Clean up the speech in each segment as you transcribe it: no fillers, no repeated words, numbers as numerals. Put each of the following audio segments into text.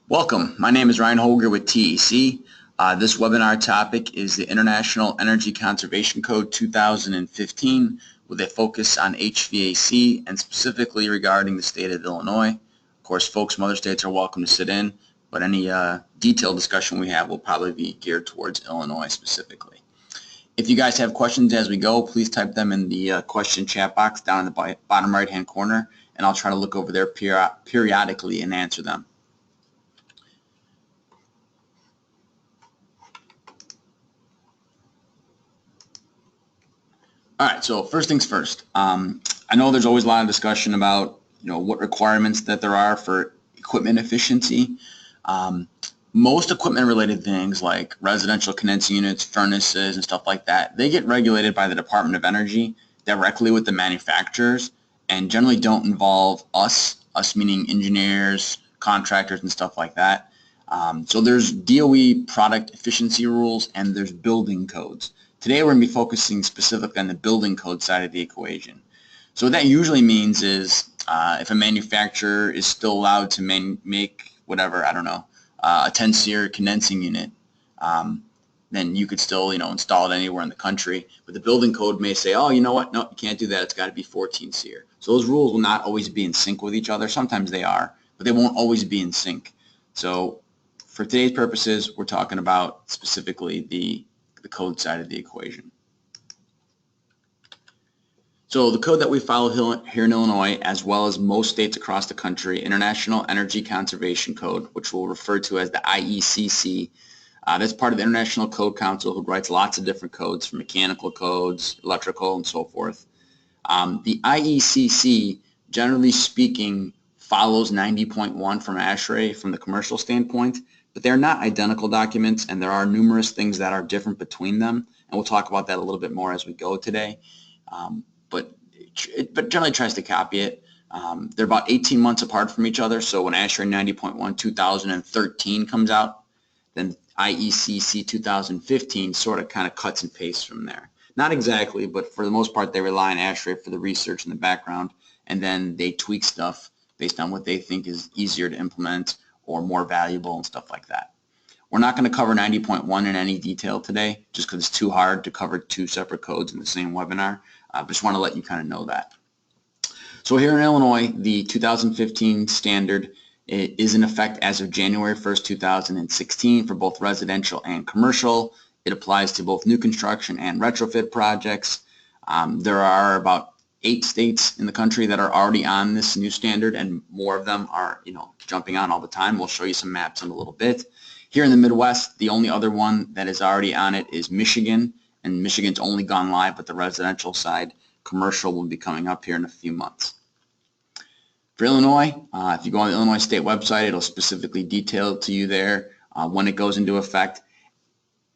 Welcome. My name is Ryan Holger with TEC. This webinar topic is the International Energy Conservation Code 2015 with a focus on HVAC and specifically regarding the state of Illinois. Of course, folks from other states are welcome to sit in, but any detailed discussion we have will probably be geared towards Illinois specifically. If you guys have questions as we go, please type them in the question chat box down in the bottom right-hand corner, and I'll try to look over there periodically and answer them. All right, so first things first. I know there's always a lot of discussion about what requirements that there are for equipment efficiency. Most equipment-related things like residential condensing units, furnaces, and stuff like that, they get regulated by the Department of Energy directly with the manufacturers and generally don't involve us meaning engineers, contractors, and stuff like that. So there's DOE product efficiency rules and there's building codes. Today we're going to be focusing specifically on the building code side of the equation. So what that usually means is if a manufacturer is still allowed to make whatever, I don't know, a 10-SEER condensing unit, then you could still install it anywhere in the country. But the building code may say, oh, you know what, no, you can't do that, it's got to be 14 SEER. So those rules will not always be in sync with each other. Sometimes they are, but they won't always be in sync. So for today's purposes, we're talking about specifically the code side of the equation. So the code that we follow here in Illinois, as well as most states across the country, International Energy Conservation Code, which we'll refer to as the IECC, that's part of the International Code Council, who writes lots of different codes for mechanical codes, electrical, and so forth. The IECC, generally speaking, follows 90.1 from ASHRAE from the commercial standpoint, but they're not identical documents, and there are numerous things that are different between them, and we'll talk about that a little bit more as we go today. But it generally tries to copy it. They're about 18 months apart from each other, so when ASHRAE 90.1 2013 comes out, then IECC 2015 sort of kind of cuts and pastes from there. Not exactly, but for the most part they rely on ASHRAE for the research in the background, and then they tweak stuff based on what they think is easier to implement or more valuable and stuff like that. We're not going to cover 90.1 in any detail today just because it's too hard to cover two separate codes in the same webinar. I just want to let you kind of know that. So here in Illinois, the 2015 standard is in effect as of January 1st, 2016 for both residential and commercial. It applies to both new construction and retrofit projects. There are about 8 states in the country that are already on this new standard, and more of them are jumping on all the time. We'll show you some maps in a little bit. Here in the Midwest, the only other one that is already on it is Michigan, and Michigan's only gone live, but the residential side, commercial, will be coming up here in a few months. For Illinois, if you go on the Illinois State website, it'll specifically detail to you there when it goes into effect.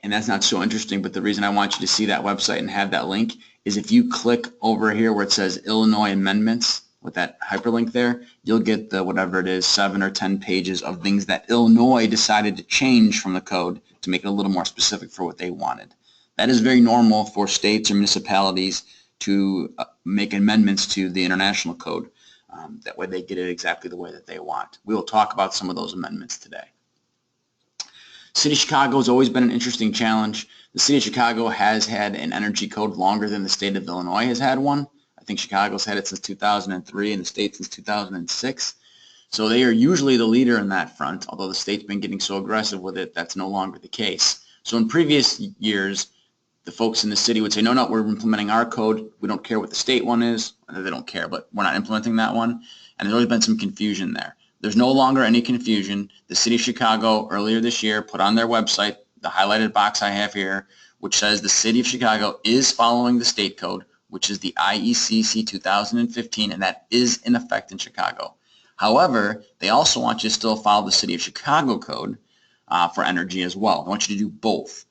And that's not so interesting, but the reason I want you to see that website and have that link is if you click over here where it says Illinois Amendments with that hyperlink there, you'll get the whatever it is, 7 or 10 pages of things that Illinois decided to change from the code to make it a little more specific for what they wanted. That is very normal for states or municipalities to make amendments to the international code. That way they get it exactly the way that they want. We will talk about some of those amendments today. City of Chicago has always been an interesting challenge. The City of Chicago has had an energy code longer than the state of Illinois has had one. I think Chicago's had it since 2003 and the state since 2006. So they are usually the leader in that front, although the state's been getting so aggressive with it, that's no longer the case. So in previous years, the folks in the city would say, no, we're implementing our code. We don't care what the state one is. They don't care, but we're not implementing that one. And there's always been some confusion there. There's no longer any confusion. The City of Chicago earlier this year put on their website the highlighted box I have here, which says the City of Chicago is following the state code, which is the IECC 2015, and that is in effect in Chicago. However, they also want you to still follow the City of Chicago code for energy as well. They want you to do both.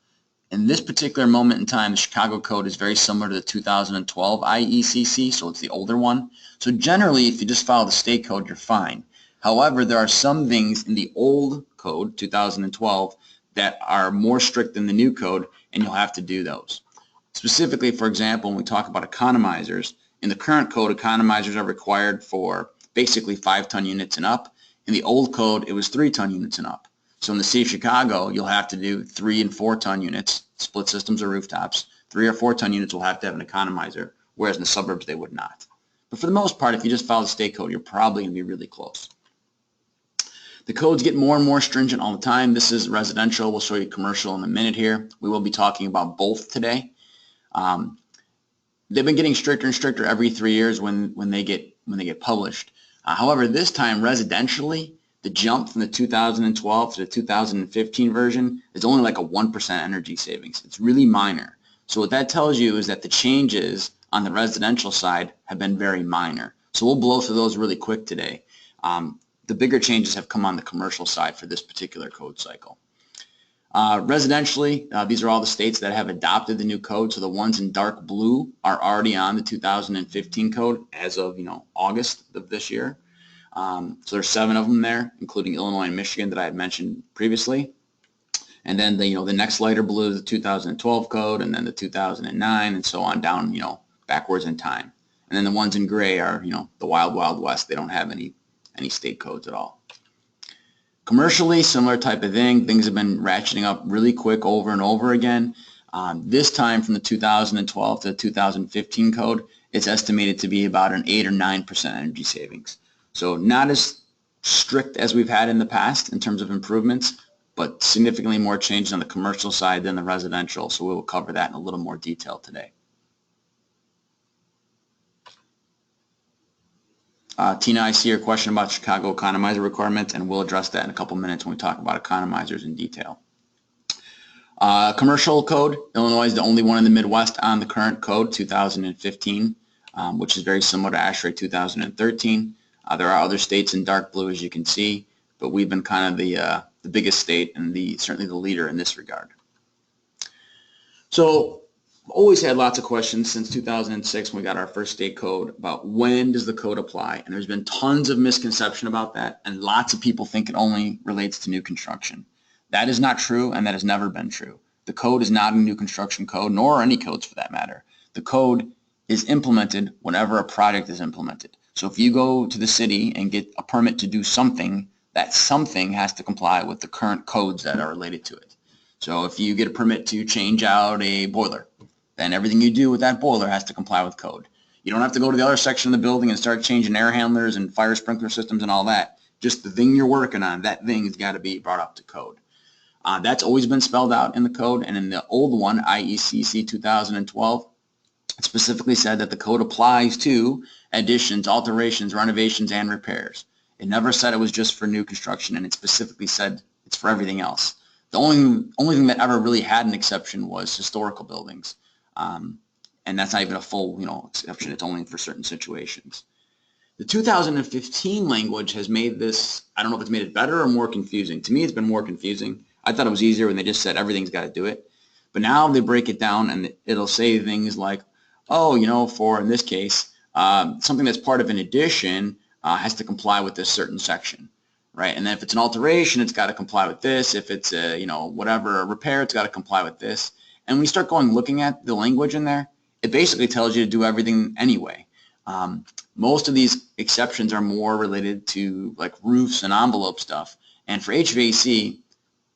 In this particular moment in time, the Chicago code is very similar to the 2012 IECC, so it's the older one. So generally, if you just follow the state code, you're fine. However, there are some things in the old code, 2012, that are more strict than the new code, and you'll have to do those. Specifically, for example, when we talk about economizers, in the current code, economizers are required for basically 5-ton units and up. In the old code, it was 3-ton units and up. So in the city of Chicago, you'll have to do 3 and 4-ton units, split systems or rooftops. 3 or 4-ton units will have to have an economizer, whereas in the suburbs they would not. But for the most part, if you just follow the state code, you're probably going to be really close. The codes get more and more stringent all the time. This is residential. We'll show you commercial in a minute here. We will be talking about both today. They've been getting stricter and stricter every 3 years when they get published. However, this time residentially, the jump from the 2012 to the 2015 version is only like a 1% energy savings. It's really minor. So what that tells you is that the changes on the residential side have been very minor. So we'll blow through those really quick today. The bigger changes have come on the commercial side for this particular code cycle. Residentially, these are all the states that have adopted the new code. So the ones in dark blue are already on the 2015 code as of August of this year. So there's 7 of them there, including Illinois and Michigan that I had mentioned previously. And then the next lighter blue is the 2012 code, and then the 2009, and so on down backwards in time. And then the ones in gray are the wild, wild west. They don't have any state codes at all. Commercially, similar type of thing. Things have been ratcheting up really quick over and over again. This time from the 2012 to the 2015 code, it's estimated to be about an 8 or 9% energy savings. So not as strict as we've had in the past in terms of improvements, but significantly more changes on the commercial side than the residential. So we will cover that in a little more detail today. Tina, I see your question about Chicago Economizer requirements, and we'll address that in a couple minutes when we talk about Economizers in detail. Commercial code, Illinois is the only one in the Midwest on the current code, 2015, which is very similar to ASHRAE 2013. There are other states in dark blue, as you can see, but we've been kind of the biggest state and certainly the leader in this regard. So always had lots of questions since 2006 when we got our first state code about when does the code apply, and there's been tons of misconception about that, and lots of people think it only relates to new construction. That is not true, and that has never been true. The code is not a new construction code, nor any codes for that matter. The code is implemented whenever a project is implemented. So if you go to the city and get a permit to do something, that something has to comply with the current codes that are related to it. So if you get a permit to change out a boiler, then everything you do with that boiler has to comply with code. You don't have to go to the other section of the building and start changing air handlers and fire sprinkler systems and all that. Just the thing you're working on, that thing has got to be brought up to code. That's always been spelled out in the code, and in the old one, IECC 2012, it specifically said that the code applies to additions, alterations, renovations, and repairs. It never said it was just for new construction, and it specifically said it's for everything else. The only thing that ever really had an exception was historical buildings. And that's not even a full, exception. It's only for certain situations. The 2015 language has made this, I don't know if it's made it better or more confusing. To me, it's been more confusing. I thought it was easier when they just said everything's got to do it. But now they break it down and it'll say things like, oh, for, in this case, something that's part of an addition has to comply with this certain section, right? And then if it's an alteration, it's got to comply with this. If it's a, whatever, a repair, it's got to comply with this. And when you start looking at the language in there, it basically tells you to do everything anyway. Most of these exceptions are more related to like roofs and envelope stuff. And for HVAC,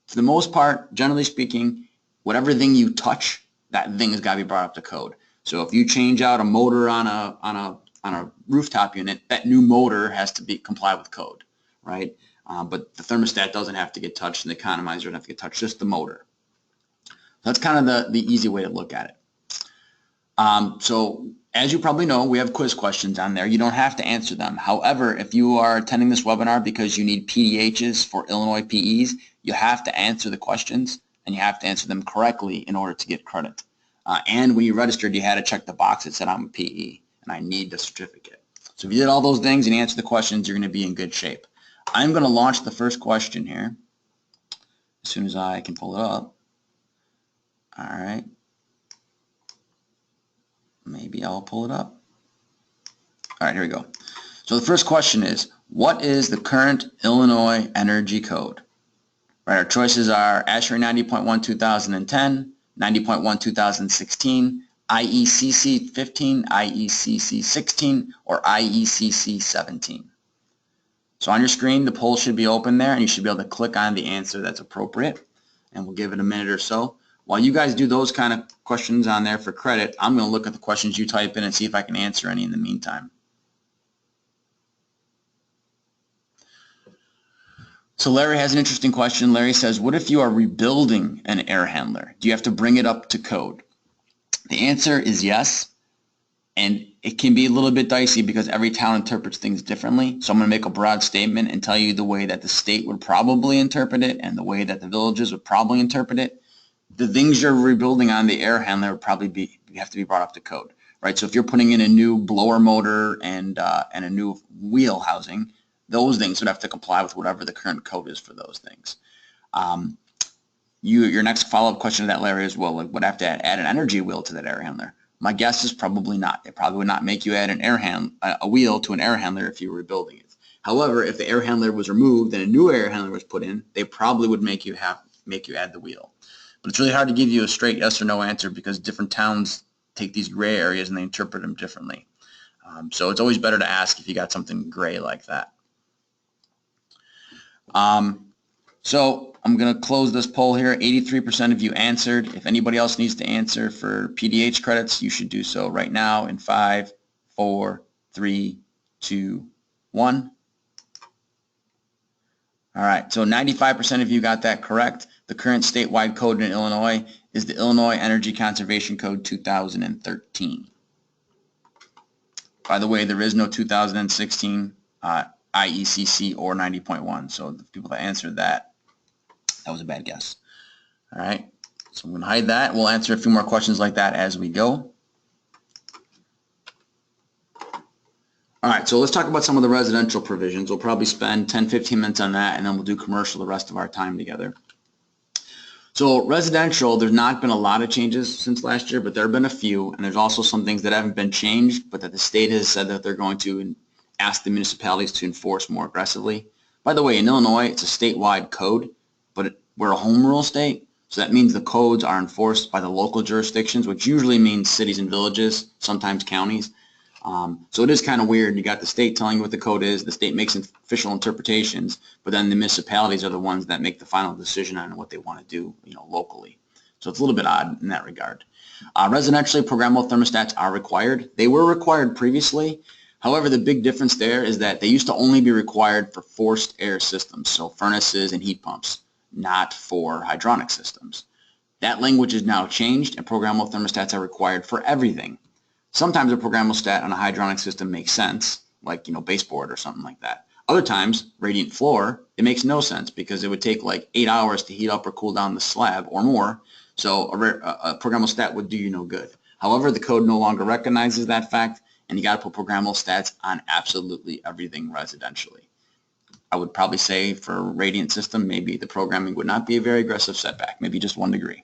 for the most part, generally speaking, whatever thing you touch, that thing has got to be brought up to code. So if you change out a motor on a rooftop unit, that new motor has to comply with code, right? But the thermostat doesn't have to get touched, and the economizer doesn't have to get touched, just the motor. That's kind of the easy way to look at it. So as you probably know, we have quiz questions on there. You don't have to answer them. However, if you are attending this webinar because you need PDHs for Illinois PEs, you have to answer the questions, and you have to answer them correctly in order to get credit. And when you registered, you had to check the box that said I'm a PE, and I need the certificate. So if you did all those things and you answer the questions, you're going to be in good shape. I'm going to launch the first question here as soon as I can pull it up. All right. Maybe I'll pull it up. All right, here we go. So the first question is, what is the current Illinois Energy Code? Right, our choices are ASHRAE 90.1 2010, 90.1 2016, IECC 15, IECC 16, or IECC 17. So on your screen, the poll should be open there, and you should be able to click on the answer that's appropriate, and we'll give it a minute or so. While you guys do those kind of questions on there for credit, I'm going to look at the questions you type in and see if I can answer any in the meantime. So Larry has an interesting question. Larry says, what if you are rebuilding an air handler? Do you have to bring it up to code? The answer is yes, and it can be a little bit dicey because every town interprets things differently. So I'm going to make a broad statement and tell you the way that the state would probably interpret it and the way that the villages would probably interpret it. The things you're rebuilding on the air handler would probably have to be brought up to code, right? So if you're putting in a new blower motor and a new wheel housing, those things would have to comply with whatever the current code is for those things. Your next follow-up question to that, Larry, is, well, would I have to add an energy wheel to that air handler? My guess is probably not. They probably would not make you add a wheel to an air handler if you were rebuilding it. However, if the air handler was removed and a new air handler was put in, they probably would make you add the wheel. But it's really hard to give you a straight yes or no answer because different towns take these gray areas and they interpret them differently. So it's always better to ask if you got something gray like that. So I'm going to close this poll here. 83% of you answered. If anybody else needs to answer for PDH credits, you should do so right now in 5, 4, 3, 2, 1. All right, so 95% of you got that correct. The current statewide code in Illinois is the Illinois Energy Conservation Code 2013. By the way, there is no 2016 IECC or 90.1, so the people that answered that was a bad guess. All right, so I'm going to hide that. We'll answer a few more questions like that as we go. All right, so let's talk about some of the residential provisions. We'll probably spend 10-15 minutes on that, and then we'll do commercial the rest of our time together. So residential, there's not been a lot of changes since last year, but there have been a few, and there's also some things that haven't been changed, but that the state has said that they're going to ask the municipalities to enforce more aggressively. By the way, in Illinois, it's a statewide code, but we're a home rule state, so that means the codes are enforced by the local jurisdictions, which usually means cities and villages, sometimes counties. So it is kind of weird. You got the state telling you what the code is, the state makes official interpretations, but then the municipalities are the ones that make the final decision on what they want to do, locally. So it's a little bit odd in that regard. Residentially, programmable thermostats are required. They were required previously. However, the big difference there is that they used to only be required for forced air systems, so furnaces and heat pumps, not for hydronic systems. That language is now changed, and programmable thermostats are required for everything. Sometimes a programmable stat on a hydronic system makes sense, like baseboard or something like that. Other times, radiant floor, it makes no sense because it would take like 8 hours to heat up or cool down the slab or more. So a programmable stat would do you no good. However, the code no longer recognizes that fact, and you got to put programmable stats on absolutely everything residentially. I would probably say for a radiant system, maybe the programming would not be a very aggressive setback, maybe just 1 degree.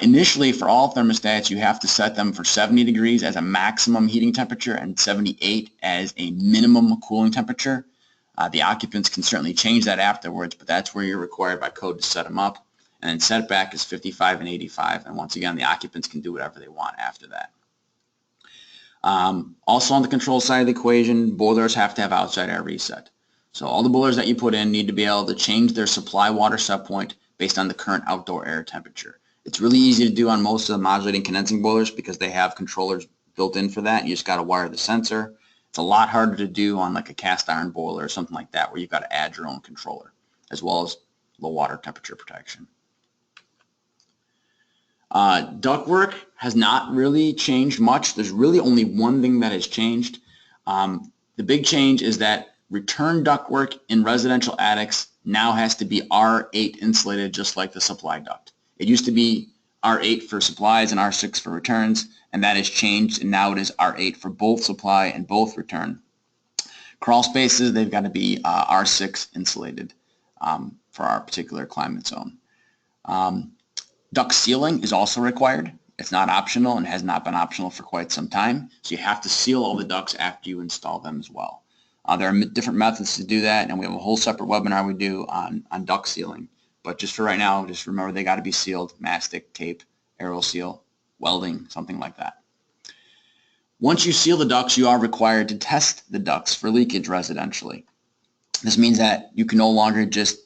Initially, for all thermostats, you have to set them for 70 degrees as a maximum heating temperature and 78 as a minimum cooling temperature. The occupants can certainly change that afterwards, but that's where you're required by code to set them up. And then setback is 55 and 85, and once again, the occupants can do whatever they want after that. Also on the control side of the equation, boilers have to have outside air reset. So all the boilers that you put in need to be able to change their supply water set point based on the current outdoor air temperature. It's really easy to do on most of the modulating condensing boilers because they have controllers built in for that. You just got to wire the sensor. It's a lot harder to do on like a cast iron boiler or something like that where you've got to add your own controller as well as low water temperature protection. Ductwork has not really changed much. There's really only one thing that has changed. The big change is that return ductwork in residential attics now has to be R8 insulated just like the supply duct. It used to be R8 for supplies and R6 for returns, and that has changed, and now it is R8 for both supply and both return. Crawl spaces, they've got to be R6 insulated for our particular climate zone. Duct sealing is also required. It's not optional and has not been optional for quite some time, so you have to seal all the ducts after you install them as well. There are different methods to do that, and we have a whole separate webinar we do on duct sealing. But just for right now, just remember they got to be sealed, mastic, tape, aero seal, welding, something like that. Once you seal the ducts, you are required to test the ducts for leakage residentially. This means that you can no longer just,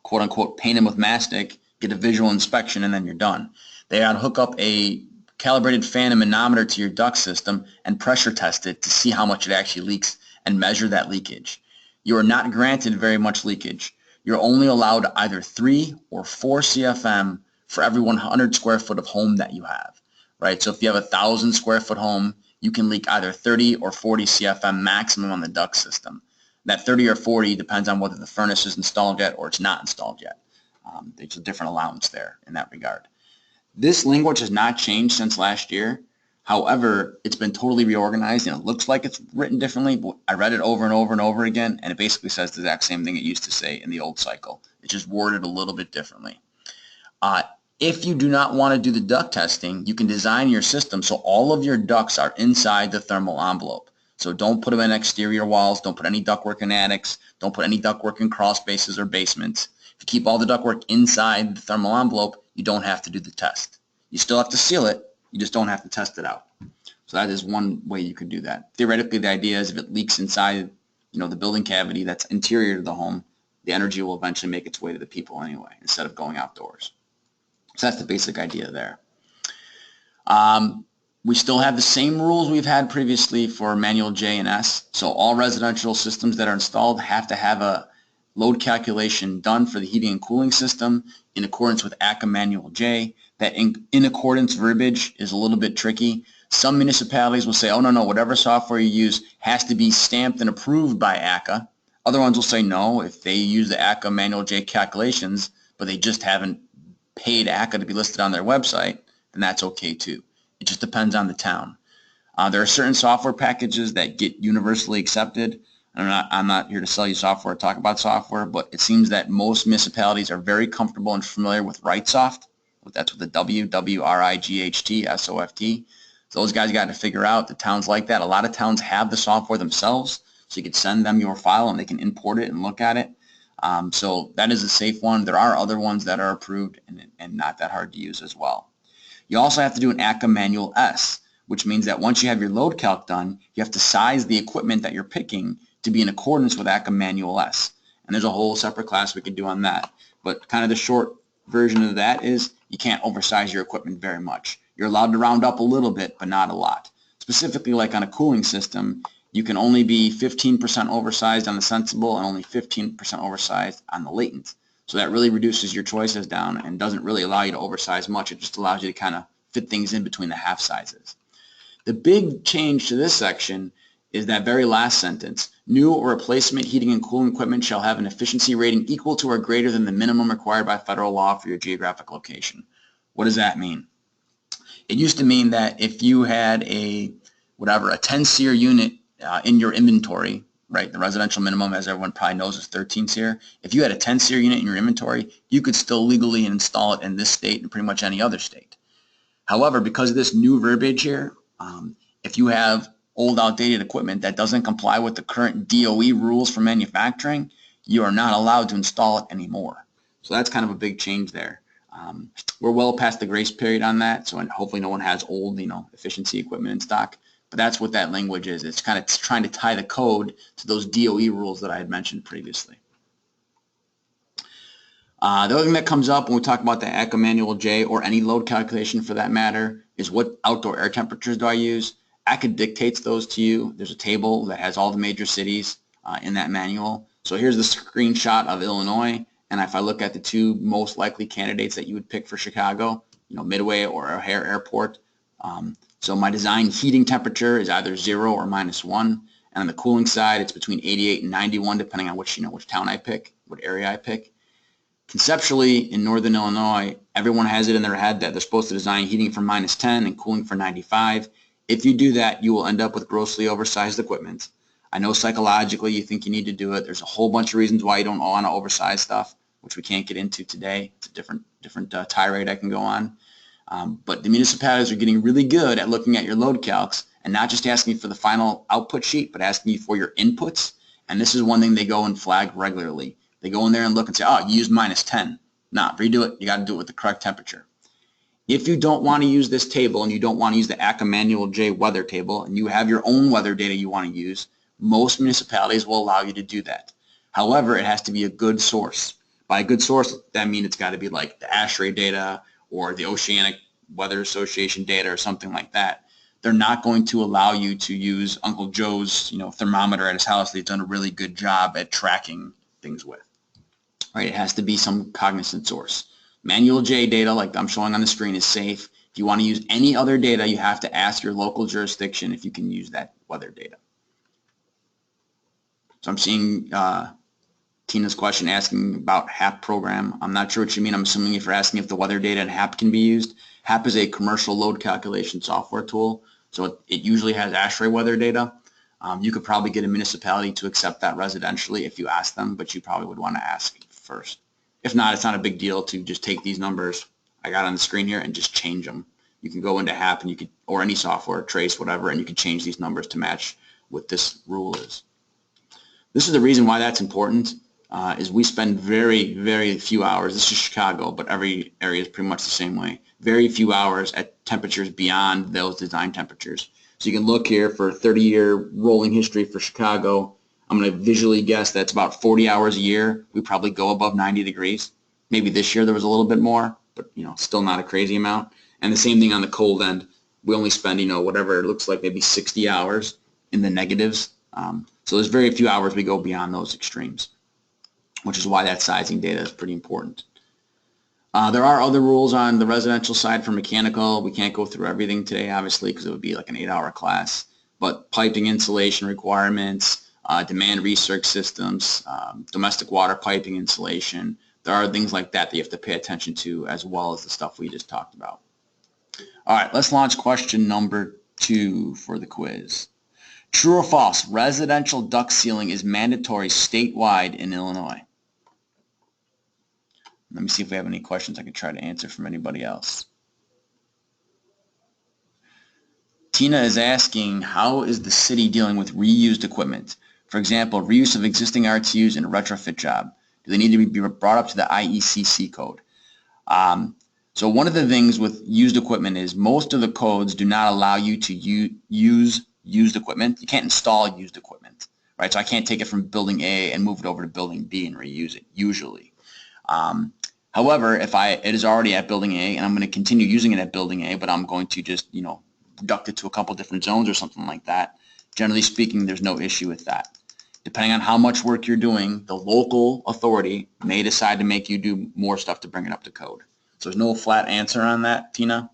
quote unquote, paint them with mastic, get a visual inspection, and then you're done. They ought to hook up a calibrated fan and manometer to your duct system and pressure test it to see how much it actually leaks and measure that leakage. You are not granted very much leakage. You're only allowed either 3 or 4 CFM for every 100 square foot of home that you have, right? So if you have a 1,000 square foot home, you can leak either 30 or 40 CFM maximum on the duct system. That 30 or 40 depends on whether the furnace is installed yet or it's not installed yet. There's a different allowance there in that regard. This language has not changed since last year. However, it's been totally reorganized, and it looks like it's written differently, but I read it over and over and over again, and it basically says the exact same thing it used to say in the old cycle. It's just worded a little bit differently. If you do not want to do the duct testing, you can design your system so all of your ducts are inside the thermal envelope. So don't put them in exterior walls, don't put any ductwork in attics, don't put any ductwork in crawl spaces or basements. If you keep all the ductwork inside the thermal envelope, you don't have to do the test. You still have to seal it, you just don't have to test it out. So that is one way you could do that. Theoretically, the idea is if it leaks inside, the building cavity that's interior to the home, the energy will eventually make its way to the people anyway, instead of going outdoors. So that's the basic idea there. We still have the same rules we've had previously for Manual J and S. So all residential systems that are installed have to have a load calculation done for the heating and cooling system in accordance with ACCA Manual J. That in accordance verbiage is a little bit tricky. Some municipalities will say, oh, no, whatever software you use has to be stamped and approved by ACCA. Other ones will say no, if they use the ACCA Manual J calculations, but they just haven't paid ACCA to be listed on their website, then that's okay too. It just depends on the town. There are certain software packages that get universally accepted. I'm not here to sell you software or talk about software, but it seems that most municipalities are very comfortable and familiar with WrightSoft. That's with the W-R-I-G-H-T-S-O-F-T. So those guys got to figure out the towns like that. A lot of towns have the software themselves, so you could send them your file and they can import it and look at it. So that is a safe one. There are other ones that are approved and not that hard to use as well. You also have to do an ACCA Manual S, which means that once you have your load calc done, you have to size the equipment that you're picking to be in accordance with ACCA Manual S. And there's a whole separate class we could do on that. But kind of the short version of that is you can't oversize your equipment very much. You're allowed to round up a little bit, but not a lot. Specifically, like on a cooling system, you can only be 15% oversized on the sensible and only 15% oversized on the latent. So that really reduces your choices down and doesn't really allow you to oversize much. It just allows you to kind of fit things in between the half sizes. The big change to this section is that very last sentence. New or replacement heating and cooling equipment shall have an efficiency rating equal to or greater than the minimum required by federal law for your geographic location. What does that mean? It used to mean that if you had a 10 SEER unit in your inventory, right, the residential minimum, as everyone probably knows, is 13 SEER. If you had a 10 SEER unit in your inventory, you could still legally install it in this state and pretty much any other state. However, because of this new verbiage here, if you have old outdated equipment that doesn't comply with the current DOE rules for manufacturing, you are not allowed to install it anymore. So that's kind of a big change there. We're well past the grace period on that, so hopefully no one has old, efficiency equipment in stock. But that's what that language is. It's kind of trying to tie the code to those DOE rules that I had mentioned previously. The other thing that comes up when we talk about the ACCA Manual J or any load calculation for that matter is what outdoor air temperatures do I use? ACCA dictates those to you. There's a table that has all the major cities in that manual. So here's the screenshot of Illinois, and if I look at the two most likely candidates that you would pick for Chicago, Midway or O'Hare Airport. So my design heating temperature is either 0 or -1, and on the cooling side, it's between 88 and 91, depending on which town I pick, what area I pick. Conceptually, in Northern Illinois, everyone has it in their head that they're supposed to design heating for -10 and cooling for 95. If you do that, you will end up with grossly oversized equipment. I know psychologically you think you need to do it. There's a whole bunch of reasons why you don't want to oversize stuff, which we can't get into today. It's a different tirade I can go on. But the municipalities are getting really good at looking at your load calcs and not just asking for the final output sheet, but asking you for your inputs. And this is one thing they go and flag regularly. They go in there and look and say, oh, you used -10. Nah, redo it. You got to do it with the correct temperature. If you don't want to use this table and you don't want to use the ACCA Manual J weather table and you have your own weather data you want to use, most municipalities will allow you to do that. However, it has to be a good source. By a good source, that means it's got to be like the ASHRAE data or the Oceanic Weather Association data or something like that. They're not going to allow you to use Uncle Joe's, thermometer at his house that he's done a really good job at tracking things with. Right? It has to be some cognizant source. Manual J data, like I'm showing on the screen, is safe. If you want to use any other data, you have to ask your local jurisdiction if you can use that weather data. So I'm seeing Tina's question asking about HAP program. I'm not sure what you mean. I'm assuming if you're asking if the weather data in HAP can be used. HAP is a commercial load calculation software tool, so it usually has ASHRAE weather data. You could probably get a municipality to accept that residentially if you ask them, but you probably would want to ask first. If not, it's not a big deal to just take these numbers I got on the screen here and just change them. You can go into HAP and you could, or any software, Trace, whatever, and you can change these numbers to match what this rule is. This is the reason why that's important, is we spend very, very few hours, this is Chicago, but every area is pretty much the same way, very few hours at temperatures beyond those design temperatures. So you can look here for 30-year rolling history for Chicago. I'm going to visually guess that's about 40 hours a year. We probably go above 90 degrees. Maybe this year there was a little bit more, but still not a crazy amount. And the same thing on the cold end. We only spend, whatever it looks like, maybe 60 hours in the negatives. So there's very few hours we go beyond those extremes, which is why that sizing data is pretty important. There are other rules on the residential side for mechanical. We can't go through everything today, obviously, because it would be like an 8-hour class. But piping insulation requirements, demand recirc systems, domestic water piping insulation, there are things like that that you have to pay attention to, as well as the stuff we just talked about. All right, let's launch question number 2 for the quiz. True or false, residential duct sealing is mandatory statewide in Illinois? Let me see if we have any questions I can try to answer from anybody else. Tina is asking, how is the city dealing with reused equipment? For example, reuse of existing RTUs in a retrofit job. Do they need to be brought up to the IECC code? So one of the things with used equipment is most of the codes do not allow you to use used equipment. You can't install used equipment, right? So I can't take it from building A and move it over to building B and reuse it, usually. However, if it is already at building A and I'm going to continue using it at building A, but I'm going to just, duct it to a couple different zones or something like that, generally speaking, there's no issue with that. Depending on how much work you're doing, the local authority may decide to make you do more stuff to bring it up to code. So there's no flat answer on that, Tina.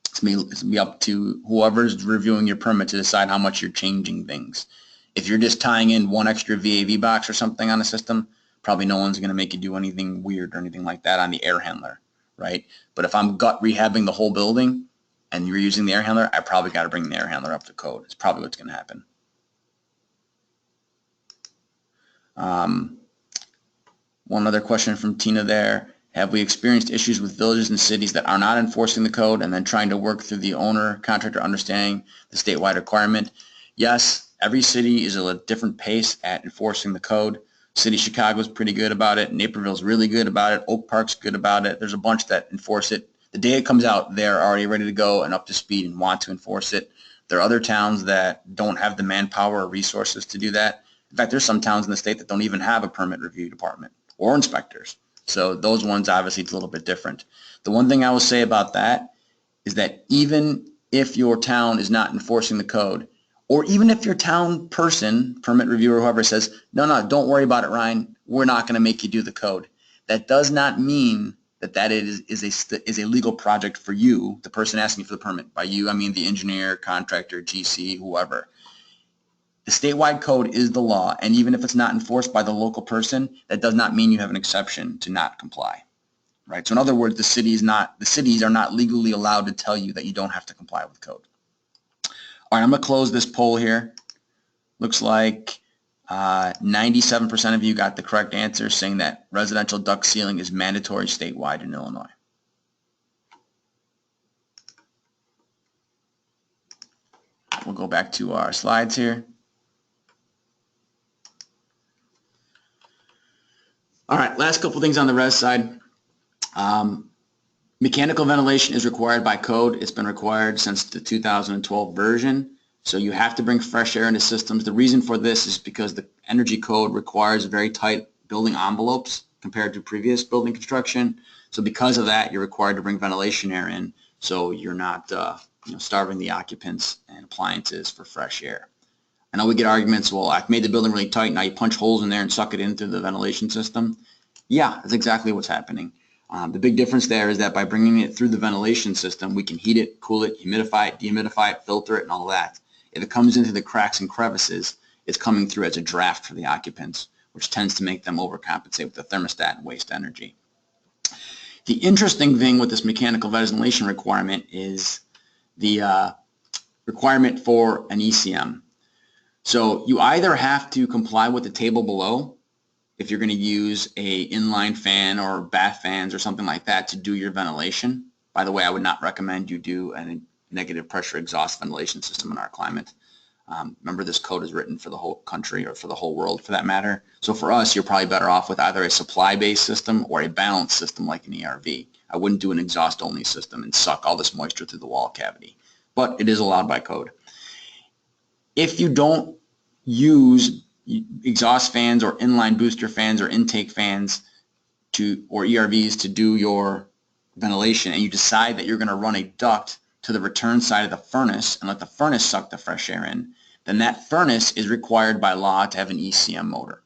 It's going to be up to whoever's reviewing your permit to decide how much you're changing things. If you're just tying in one extra VAV box or something on the system, probably no one's going to make you do anything weird or anything like that on the air handler, right? But if I'm gut rehabbing the whole building and you're using the air handler, I probably got to bring the air handler up to code. It's probably what's going to happen. One other question from Tina there. Have we experienced issues with villages and cities that are not enforcing the code and then trying to work through the owner contractor understanding the statewide requirement? Yes, every city is at a different pace at enforcing the code. City of Chicago is pretty good about it. Naperville's really good about it. Oak Park's good about it. There's a bunch that enforce it. The day it comes out, they're already ready to go and up to speed and want to enforce it. There are other towns that don't have the manpower or resources to do that. In fact, there's some towns in the state that don't even have a permit review department or inspectors. So those ones, obviously, it's a little bit different. The one thing I will say about that is that even if your town is not enforcing the code, or even if your town person, permit reviewer, whoever says, no, don't worry about it, Ryan, we're not going to make you do the code. That does not mean that is a legal project for you, the person asking for the permit. By you, I mean the engineer, contractor, GC, whoever. The statewide code is the law, and even if it's not enforced by the local person, that does not mean you have an exception to not comply, right? So in other words, the cities are not legally allowed to tell you that you don't have to comply with code. All right, I'm going to close this poll here. Looks like 97% of you got the correct answer, saying that residential duct sealing is mandatory statewide in Illinois. We'll go back to our slides here. All right, last couple things on the res side. Mechanical ventilation is required by code. It's been required since the 2012 version. So you have to bring fresh air into systems. The reason for this is because the energy code requires very tight building envelopes compared to previous building construction. So because of that, you're required to bring ventilation air in, so you're not starving the occupants and appliances for fresh air. I know we get arguments, well, I've made the building really tight, now you punch holes in there and suck it into the ventilation system. Yeah, that's exactly what's happening. The big difference there is that by bringing it through the ventilation system, we can heat it, cool it, humidify it, dehumidify it, filter it, and all that. If it comes into the cracks and crevices, it's coming through as a draft for the occupants, which tends to make them overcompensate with the thermostat and waste energy. The interesting thing with this mechanical ventilation requirement is the requirement for an ECM. So you either have to comply with the table below if you're going to use a inline fan or bath fans or something like that to do your ventilation. By the way, I would not recommend you do a negative pressure exhaust ventilation system in our climate. Remember, this code is written for the whole country or for the whole world for that matter. So for us, you're probably better off with either a supply-based system or a balanced system like an ERV. I wouldn't do an exhaust-only system and suck all this moisture through the wall cavity, but it is allowed by code. If you don't use exhaust fans or inline booster fans or intake fans or ERVs to do your ventilation, and you decide that you're going to run a duct to the return side of the furnace and let the furnace suck the fresh air in, then that furnace is required by law to have an ECM motor.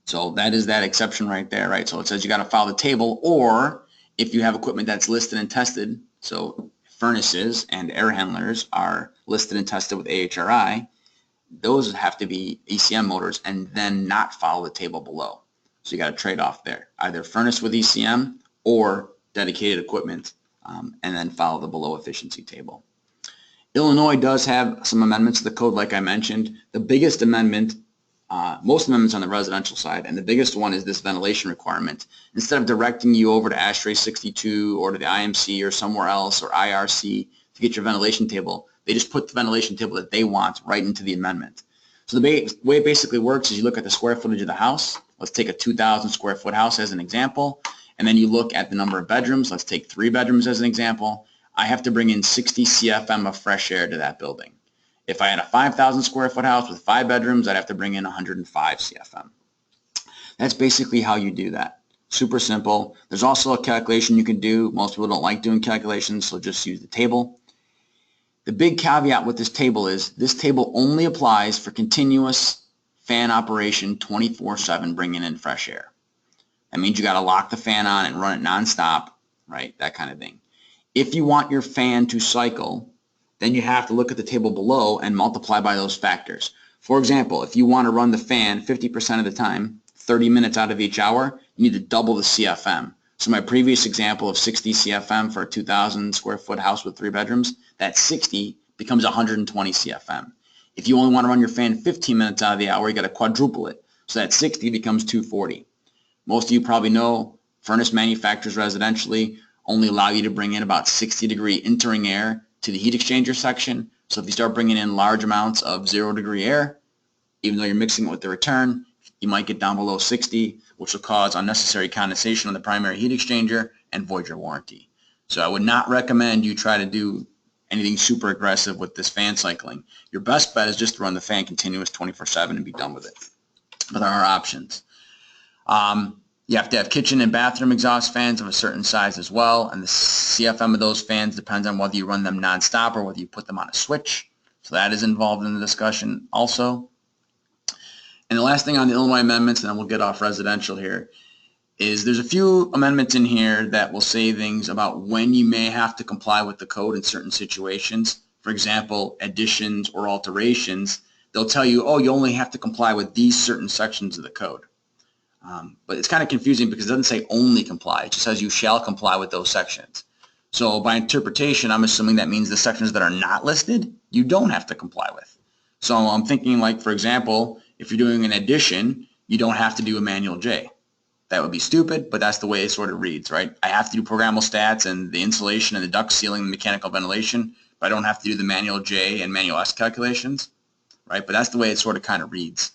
So that is that exception right there, right? So it says you got to follow the table, or if you have equipment that's listed and tested, so furnaces and air handlers are listed and tested with AHRI, those have to be ECM motors and then not follow the table below. So you got to trade off there, either furnace with ECM or dedicated equipment, and then follow the below efficiency table. Illinois does have some amendments to the code, like I mentioned. The biggest amendment, most amendments on the residential side, and the biggest one is this ventilation requirement. Instead of directing you over to ASHRAE 62 or to the IMC or somewhere else or IRC to get your ventilation table, they just put the ventilation table that they want right into the amendment. So the way it basically works is you look at the square footage of the house. Let's take a 2,000 square foot house as an example. And then you look at the number of bedrooms. Let's take 3 bedrooms as an example. I have to bring in 60 CFM of fresh air to that building. If I had a 5,000 square foot house with 5 bedrooms, I'd have to bring in 105 CFM. That's basically how you do that. Super simple. There's also a calculation you can do. Most people don't like doing calculations, so just use the table. The big caveat with this table is this table only applies for continuous fan operation 24/7 bringing in fresh air. That means you got to lock the fan on and run it nonstop, right? That kind of thing. If you want your fan to cycle, then you have to look at the table below and multiply by those factors. For example, if you want to run the fan 50% of the time, 30 minutes out of each hour, you need to double the CFM. So my previous example of 60 CFM for a 2,000 square foot house with 3 bedrooms, that 60 becomes 120 CFM. If you only want to run your fan 15 minutes out of the hour, you got to quadruple it. So that 60 becomes 240. Most of you probably know furnace manufacturers residentially only allow you to bring in about 60-degree entering air to the heat exchanger section. So if you start bringing in large amounts of 0-degree air, even though you're mixing it with the return, you might get down below 60, which will cause unnecessary condensation on the primary heat exchanger and void your warranty. So I would not recommend you try to do anything super aggressive with this fan cycling. Your best bet is just to run the fan continuous 24/7 and be done with it. But there are options. You have to have kitchen and bathroom exhaust fans of a certain size as well, and the CFM of those fans depends on whether you run them nonstop or whether you put them on a switch. So that is involved in the discussion also. And the last thing on the Illinois amendments, and then we'll get off residential here, is there's a few amendments in here that will say things about when you may have to comply with the code in certain situations. For example, additions or alterations. They'll tell you, oh, you only have to comply with these certain sections of the code. But it's kind of confusing because it doesn't say only comply. It just says you shall comply with those sections. So by interpretation, I'm assuming that means the sections that are not listed, you don't have to comply with. So I'm thinking like, for example, if you're doing an addition, you don't have to do a manual J. That would be stupid, but that's the way it sort of reads, right? I have to do programmable stats and the insulation and the duct sealing and mechanical ventilation, but I don't have to do the manual J and manual S calculations, right? But that's the way it sort of kind of reads.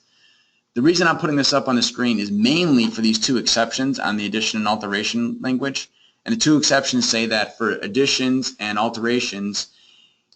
The reason I'm putting this up on the screen is mainly for these 2 exceptions on the addition and alteration language. And the 2 exceptions say that for additions and alterations,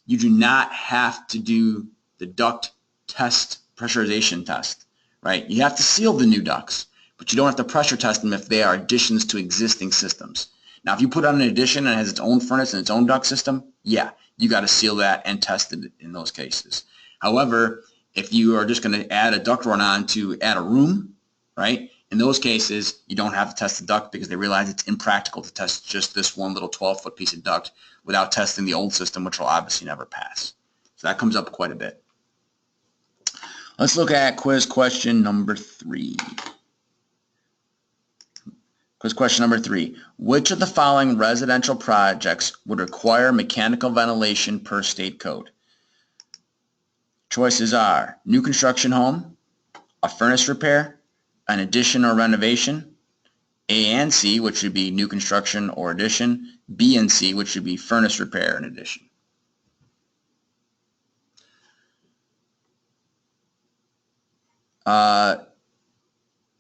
you do not have to do the duct test, pressurization test, right? You have to seal the new ducts, but you don't have to pressure test them if they are additions to existing systems. Now, if you put on an addition and it has its own furnace and its own duct system, yeah, you got to seal that and test it in those cases. However, if you are just going to add a duct run on to add a room, right? In those cases, you don't have to test the duct because they realize it's impractical to test just this one little 12-foot piece of duct without testing the old system, which will obviously never pass. So that comes up quite a bit. Let's look at quiz question number 3. Quiz question number 3. Which of the following residential projects would require mechanical ventilation per state code? Choices are new construction home, a furnace repair, an addition or renovation, A and C, which would be new construction or addition, B and C, which would be furnace repair and addition.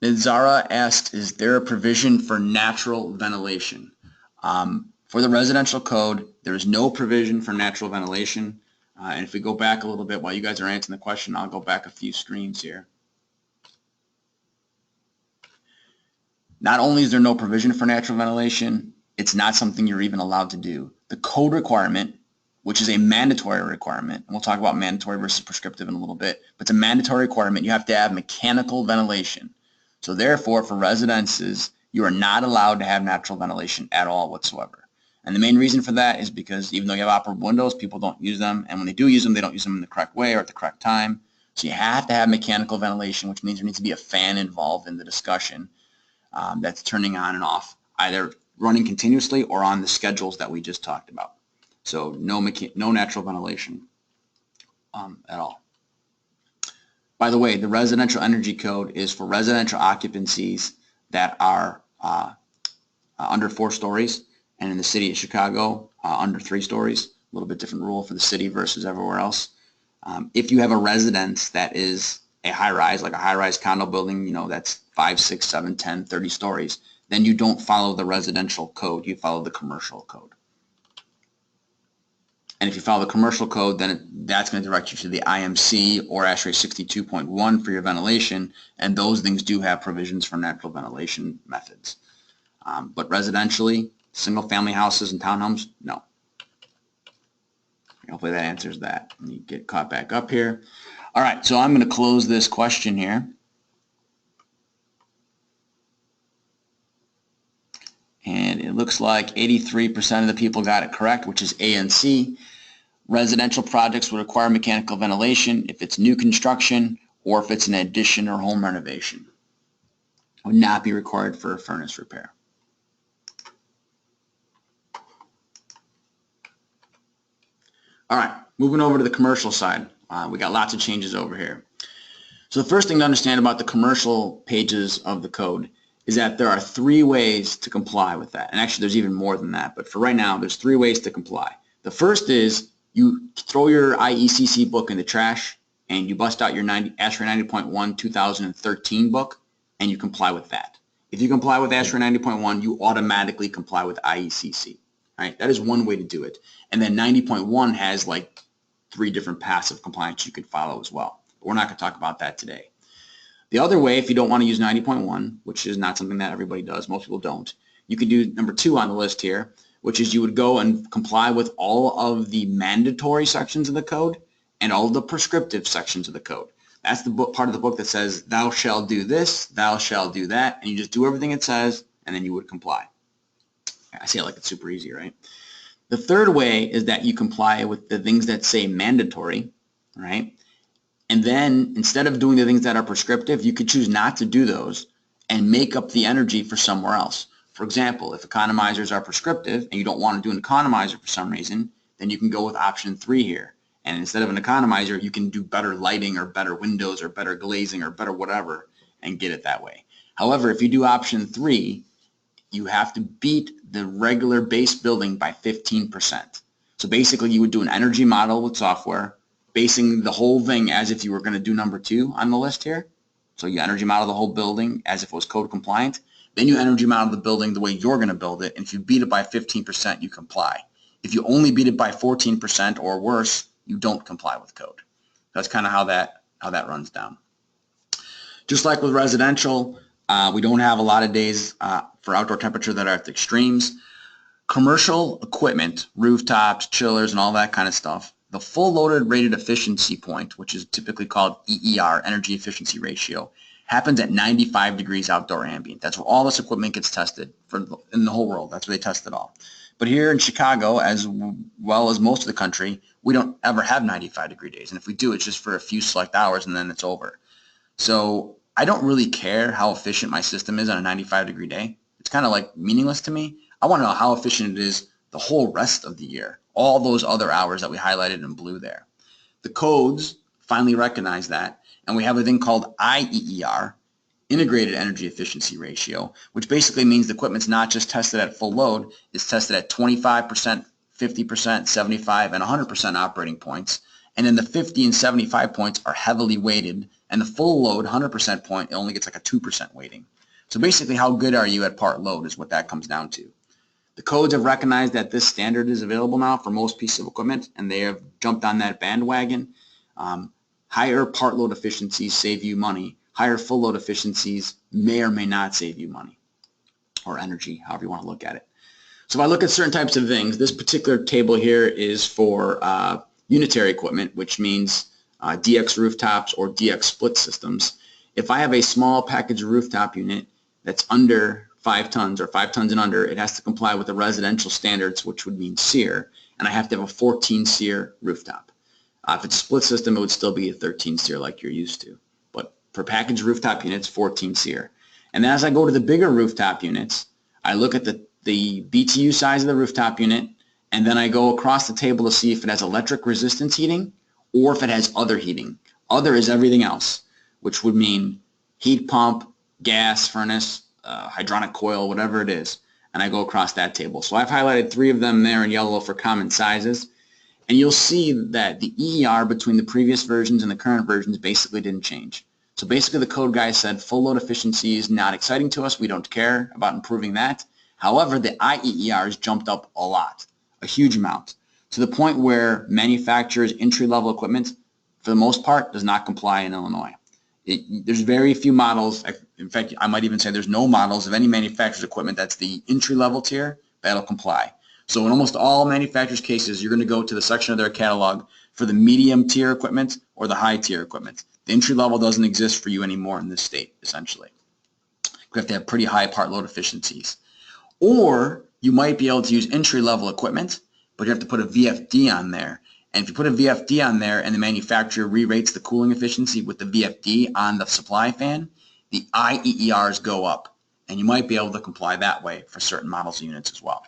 Zara asked, is there a provision for natural ventilation? For the residential code, there is no provision for natural ventilation. And if we go back a little bit while you guys are answering the question, I'll go back a few screens here. Not only is there no provision for natural ventilation, it's not something you're even allowed to do. The code requirement, which is a mandatory requirement, and we'll talk about mandatory versus prescriptive in a little bit, but it's a mandatory requirement. You have to have mechanical ventilation. So therefore, for residences, you are not allowed to have natural ventilation at all whatsoever. And the main reason for that is because even though you have operable windows, people don't use them. And when they do use them, they don't use them in the correct way or at the correct time. So you have to have mechanical ventilation, which means there needs to be a fan involved in the discussion that's turning on and off, either running continuously or on the schedules that we just talked about. So no natural ventilation at all. By the way, the residential energy code is for residential occupancies that are under 4 stories, and in the city of Chicago, under 3 stories. A little bit different rule for the city versus everywhere else. If you have a residence that is a high-rise, like a high-rise condo building, that's 5, 6, 7, 10, 30 stories, then you don't follow the residential code, you follow the commercial code. And if you follow the commercial code, then that's going to direct you to the IMC or ASHRAE 62.1 for your ventilation, and those things do have provisions for natural ventilation methods. But residentially, single-family houses and townhomes, no. Hopefully that answers that. Let me get caught back up here. All right, so I'm going to close this question here. And it looks like 83% of the people got it correct, which is A and C. Residential projects will require mechanical ventilation if it's new construction or if it's an addition or home renovation. It would not be required for a furnace repair. All right, moving over to the commercial side. We got lots of changes over here. So the first thing to understand about the commercial pages of the code is that there are 3 ways to comply with that. And actually there's even more than that, but for right now there's 3 ways to comply. The first is you throw your IECC book in the trash and you bust out your ASHRAE 90.1 2013 book and you comply with that. If you comply with ASHRAE 90.1, you automatically comply with IECC. Right? That is one way to do it. And then 90.1 has like 3 different paths of compliance you could follow as well. But we're not going to talk about that today. The other way, if you don't want to use 90.1, which is not something that everybody does, most people don't, you could do number 2 on the list here, which is you would go and comply with all of the mandatory sections of the code and all of the prescriptive sections of the code. That's the part of the book that says, thou shalt do this, thou shalt do that, and you just do everything it says, and then you would comply. I say it like it's super easy, right? The third way is that you comply with the things that say mandatory, right? And then instead of doing the things that are prescriptive, you could choose not to do those and make up the energy for somewhere else. For example, if economizers are prescriptive and you don't want to do an economizer for some reason, then you can go with option 3 here. And instead of an economizer, you can do better lighting or better windows or better glazing or better whatever and get it that way. However, if you do option 3, you have to beat the regular base building by 15%. So basically you would do an energy model with software, basing the whole thing as if you were going to do number 2 on the list here. So you energy model the whole building as if it was code compliant. Then you energy model the building the way you're going to build it. And if you beat it by 15%, you comply. If you only beat it by 14% or worse, you don't comply with code. That's kind of how that runs down. Just like with residential, we don't have a lot of days for outdoor temperature that are at the extremes. Commercial equipment, rooftops, chillers, and all that kind of stuff, the full loaded rated efficiency point, which is typically called EER, energy efficiency ratio, happens at 95 degrees outdoor ambient. That's where all this equipment gets tested in the whole world. That's where they test it all. But here in Chicago, as well as most of the country, we don't ever have 95-degree days. And if we do, it's just for a few select hours and then it's over. So I don't really care how efficient my system is on a 95-degree day. It's kind of like meaningless to me. I want to know how efficient it is the whole rest of the year, all those other hours that we highlighted in blue there. The codes finally recognize that, and we have a thing called IEER, Integrated Energy Efficiency Ratio, which basically means the equipment's not just tested at full load, it's tested at 25%, 50%, 75, and 100% operating points. And then the 50 and 75 points are heavily weighted, and the full load 100% point, it only gets like a 2% weighting. So basically, how good are you at part load is what that comes down to. The codes have recognized that this standard is available now for most pieces of equipment, and they have jumped on that bandwagon. Higher part load efficiencies save you money. Higher full load efficiencies may or may not save you money or energy, however you want to look at it. So if I look at certain types of things, this particular table here is for unitary equipment, which means DX rooftops or DX split systems. If I have a small package rooftop unit that's under 5 tons or 5 tons and under, it has to comply with the residential standards, which would mean SEER, and I have to have a 14 SEER rooftop. If it's a split system, it would still be a 13 SEER like you're used to. But for package rooftop units, 14 SEER. And then as I go to the bigger rooftop units, I look at the BTU size of the rooftop unit, and then I go across the table to see if it has electric resistance heating or if it has other heating. Other is everything else, which would mean heat pump, gas furnace, hydronic coil, whatever it is, and I go across that table. So I've highlighted 3 of them there in yellow for common sizes, and you'll see that the EER between the previous versions and the current versions basically didn't change. So basically the code guy said full load efficiency is not exciting to us, we don't care about improving that. However, the IEER has jumped up a lot, a huge amount, to the point where manufacturers' entry-level equipment, for the most part, does not comply in Illinois. There's very few models, in fact, I might even say there's no models of any manufacturer's equipment that's the entry-level tier that'll comply. So in almost all manufacturers' cases, you're going to go to the section of their catalog for the medium tier equipment or the high tier equipment. The entry level doesn't exist for you anymore in this state, essentially. You have to have pretty high part load efficiencies. Or you might be able to use entry-level equipment, but you have to put a VFD on there. And if you put a VFD on there and the manufacturer re-rates the cooling efficiency with the VFD on the supply fan, the IEERs go up. And you might be able to comply that way for certain models of units as well.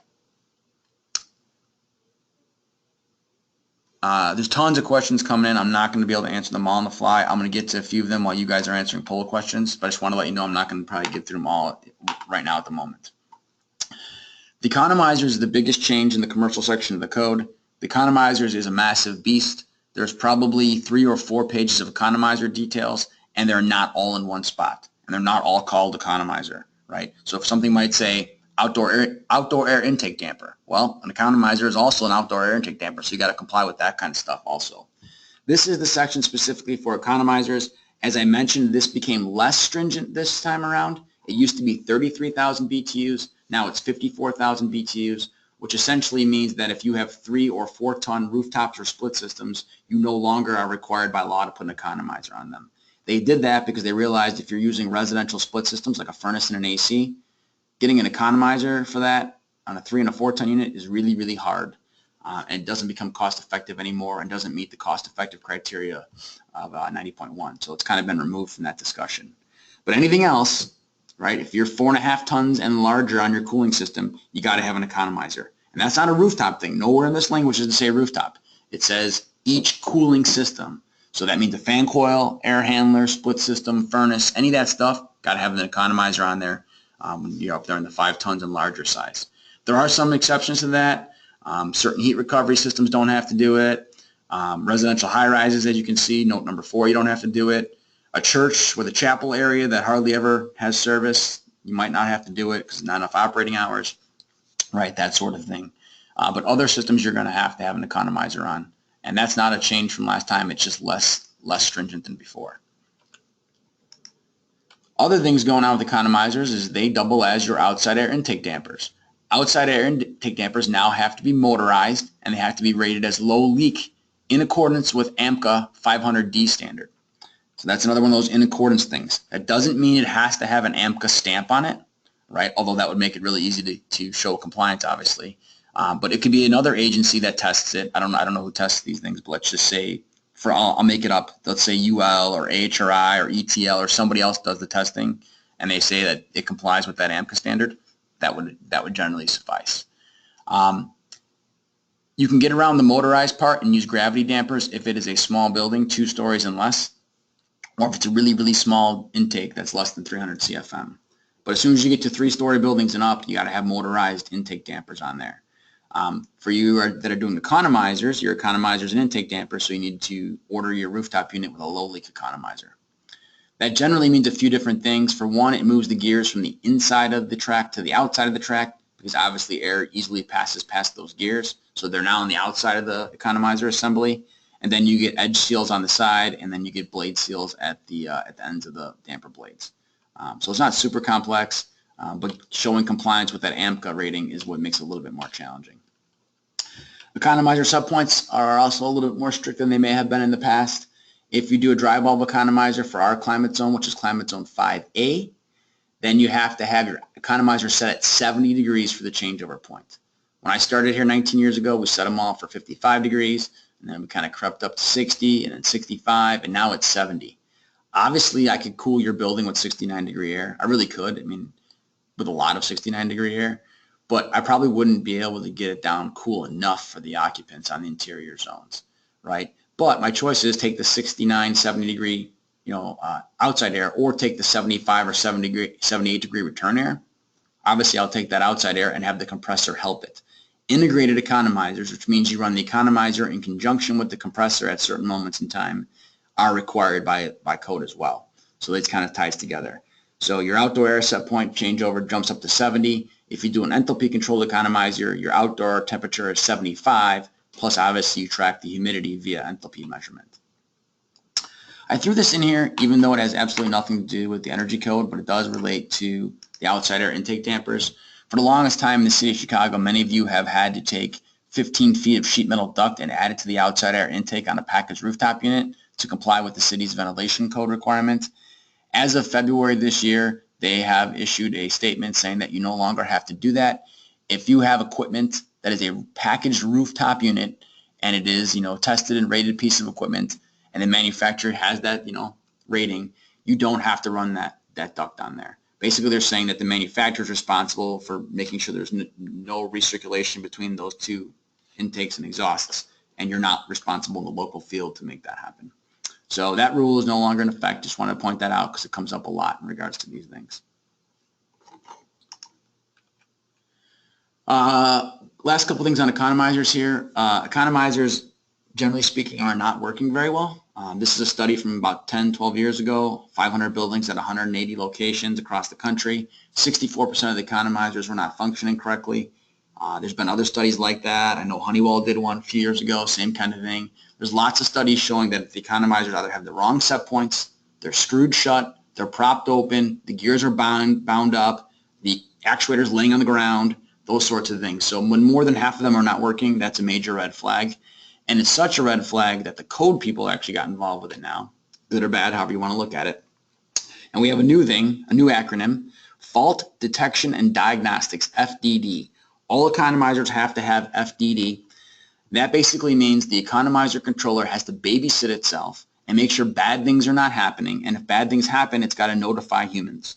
There's tons of questions coming in. I'm not going to be able to answer them all on the fly. I'm going to get to a few of them while you guys are answering poll questions, but I just want to let you know I'm not going to probably get through them all right now at the moment. The Economizers is the biggest change in the commercial section of the code. The Economizers is a massive beast. There's probably 3 or 4 pages of Economizer details, and they're not all in one spot, and they're not all called Economizer, right? So if something might say outdoor air intake damper, well, an Economizer is also an outdoor air intake damper, so you got to comply with that kind of stuff also. This is the section specifically for Economizers. As I mentioned, this became less stringent this time around. It used to be 33,000 BTUs. Now it's 54,000 BTUs, which essentially means that if you have 3 or 4 ton rooftops or split systems, you no longer are required by law to put an Economizer on them. They did that because they realized if you're using residential split systems like a furnace and an AC, getting an Economizer for that on a 3 and a 4 ton unit is really, really hard. And doesn't become cost effective anymore and doesn't meet the cost effective criteria of 90.1. So it's kind of been removed from that discussion. But anything else, right, if you're 4.5 tons and larger on your cooling system, you got to have an Economizer. And that's not a rooftop thing. Nowhere in this language does it say rooftop. It says each cooling system. So that means a fan coil, air handler, split system, furnace, any of that stuff, got to have an Economizer on there when you're up there in the 5 tons and larger size. There are some exceptions to that. Certain heat recovery systems don't have to do it. Residential high-rises, as you can see, note number 4, you don't have to do it. A church with a chapel area that hardly ever has service, you might not have to do it because not enough operating hours, right, that sort of thing. but other systems you're going to have an economizer on. And that's not a change from last time, it's just less stringent than before. Other things going on with economizers is they double as your outside air intake dampers. Outside air intake dampers now have to be motorized and they have to be rated as low leak in accordance with AMCA 500D standard. So that's another one of those in accordance things. That doesn't mean it has to have an AMCA stamp on it, right? Although that would make it really easy to show compliance, obviously. But it could be another agency that tests it. I don't know who tests these things, but let's just say, I'll make it up. Let's say UL or AHRI or ETL or somebody else does the testing, and they say that it complies with that AMCA standard. That would generally suffice. You can get around the motorized part and use gravity dampers if it is a small building, 2 stories and less, or if it's a really, really small intake that's less than 300 CFM. But as soon as you get to 3-story buildings and up, you got to have motorized intake dampers on there. For you that are doing economizers, your economizers and intake dampers, so you need to order your rooftop unit with a low leak economizer. That generally means a few different things. For one, it moves the gears from the inside of the track to the outside of the track, because obviously air easily passes past those gears. So they're now on the outside of the economizer assembly. And then you get edge seals on the side, and then you get blade seals at the ends of the damper blades. So it's not super complex, but showing compliance with that AMCA rating is what makes it a little bit more challenging. Economizer subpoints are also a little bit more strict than they may have been in the past. If you do a dry bulb economizer for our climate zone, which is climate zone 5A, then you have to have your economizer set at 70 degrees for the changeover point. When I started here 19 years ago, we set them all for 55 degrees, and then we kind of crept up to 60, and then 65, and now it's 70. Obviously, I could cool your building with 69-degree air. I really could, I mean, with a lot of 69-degree air, but I probably wouldn't be able to get it down cool enough for the occupants on the interior zones, right? But my choice is take the 69, 70-degree, outside air, or take the 75 or 78-degree return air. Obviously, I'll take that outside air and have the compressor help it. Integrated economizers, which means you run the economizer in conjunction with the compressor at certain moments in time, are required by code as well. So it kind of ties together. So your outdoor air set point changeover jumps up to 70. If you do an enthalpy controlled economizer, your outdoor temperature is 75, plus obviously you track the humidity via enthalpy measurement. I threw this in here even though it has absolutely nothing to do with the energy code, but it does relate to the outside air intake dampers. For the longest time in the city of Chicago, many of you have had to take 15 feet of sheet metal duct and add it to the outside air intake on a packaged rooftop unit to comply with the city's ventilation code requirement. As of February this year, they have issued a statement saying that you no longer have to do that. If you have equipment that is a packaged rooftop unit and it is, tested and rated piece of equipment, and the manufacturer has that, rating, you don't have to run that duct on there. Basically, they're saying that the manufacturer is responsible for making sure there's no recirculation between those two intakes and exhausts, and you're not responsible in the local field to make that happen. So that rule is no longer in effect. Just want to point that out because it comes up a lot in regards to these things. Last couple things on economizers here. Economizers, generally speaking, are not working very well. This is a study from about 10, 12 years ago, 500 buildings at 180 locations across the country. 64% of the economizers were not functioning correctly. There's been other studies like that. I know Honeywell did one a few years ago, same kind of thing. There's lots of studies showing that the economizers either have the wrong set points, they're screwed shut, they're propped open, the gears are bound up, the actuator's laying on the ground, those sorts of things. So when more than half of them are not working, that's a major red flag. And it's such a red flag that the code people actually got involved with it now, good or bad, however you want to look at it. And we have a new thing, a new acronym, Fault Detection and Diagnostics, FDD. All economizers have to have FDD. That basically means the economizer controller has to babysit itself and make sure bad things are not happening. And if bad things happen, it's got to notify humans.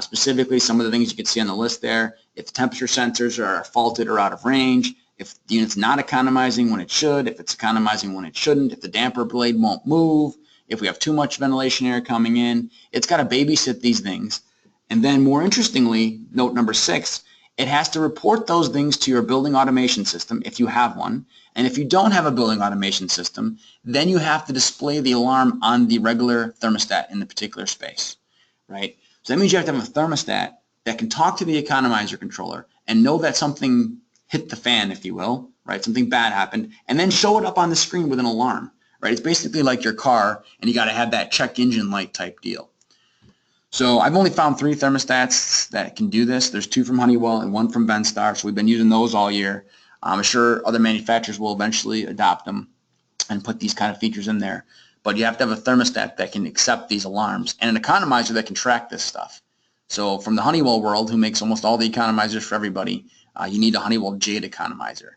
Specifically, some of the things you can see on the list there, if the temperature sensors are faulted or out of range, if the unit's not economizing when it should, if it's economizing when it shouldn't, if the damper blade won't move, if we have too much ventilation air coming in, it's got to babysit these things. And then more interestingly, note number 6, it has to report those things to your building automation system if you have one. And if you don't have a building automation system, then you have to display the alarm on the regular thermostat in the particular space, right? So that means you have to have a thermostat that can talk to the economizer controller and know that something hit the fan, if you will, right? Something bad happened, and then show it up on the screen with an alarm, right? It's basically like your car, and you got to have that check engine light type deal. So I've only found 3 thermostats that can do this. There's 2 from Honeywell and 1 from Venstar, so we've been using those all year. I'm sure other manufacturers will eventually adopt them and put these kind of features in there. But you have to have a thermostat that can accept these alarms and an economizer that can track this stuff. So from the Honeywell world, who makes almost all the economizers for everybody, you need a Honeywell Jade economizer.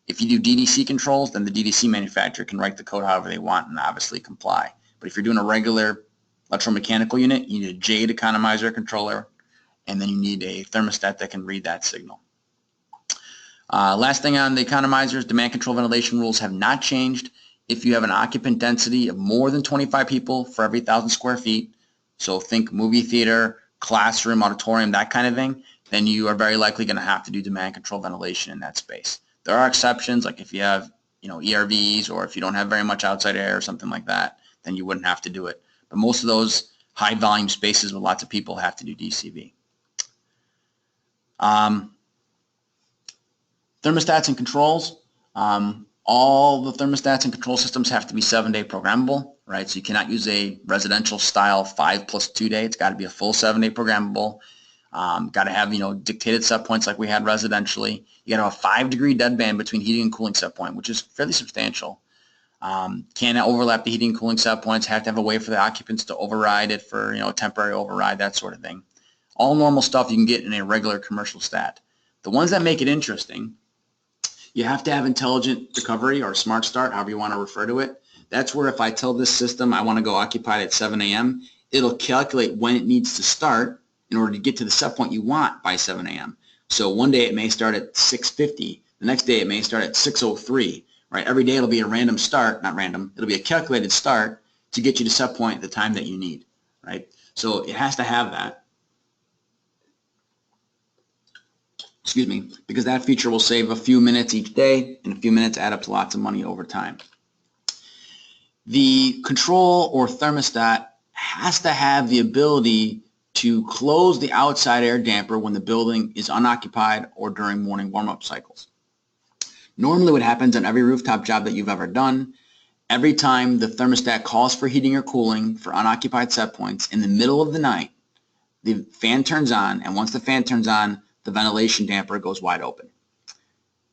If you do DDC controls, then the DDC manufacturer can write the code however they want and obviously comply. But if you're doing a regular electromechanical unit, you need a Jade economizer controller, and then you need a thermostat that can read that signal. Last thing on the economizers, demand control ventilation rules have not changed. If you have an occupant density of more than 25 people for every 1,000 square feet, so think movie theater, classroom, auditorium, that kind of thing, then you are very likely going to have to do demand control ventilation in that space. There are exceptions, like if you have ERVs, or if you don't have very much outside air or something like that, then you wouldn't have to do it. But most of those high volume spaces with lots of people have to do DCV. Thermostats and controls. All the thermostats and control systems have to be 7-day programmable, right? So you cannot use a residential style 5+2 day. It's got to be a full 7-day programmable. Got to have, dictated set points like we had residentially. You got to have a 5-degree deadband between heating and cooling set point, which is fairly substantial. Can't overlap the heating and cooling set points. Have to have a way for the occupants to override it for, temporary override, that sort of thing. All normal stuff you can get in a regular commercial stat. The ones that make it interesting, you have to have intelligent recovery or smart start, however you want to refer to it. That's where if I tell this system I want to go occupied at 7 a.m., it'll calculate when it needs to start in order to get to the set point you want by 7 a.m. So one day it may start at 6:50. The next day it may start at 6:03. Right? Every day it'll be a random start, not random. It'll be a calculated start to get you to set point at the time that you need. Right? So it has to have that. Excuse me, because that feature will save a few minutes each day, and a few minutes add up to lots of money over time. The control or thermostat has to have the ability to close the outside air damper when the building is unoccupied or during morning warm-up cycles. Normally what happens on every rooftop job that you've ever done, every time the thermostat calls for heating or cooling for unoccupied set points in the middle of the night, the fan turns on, and once the fan turns on, the ventilation damper goes wide open.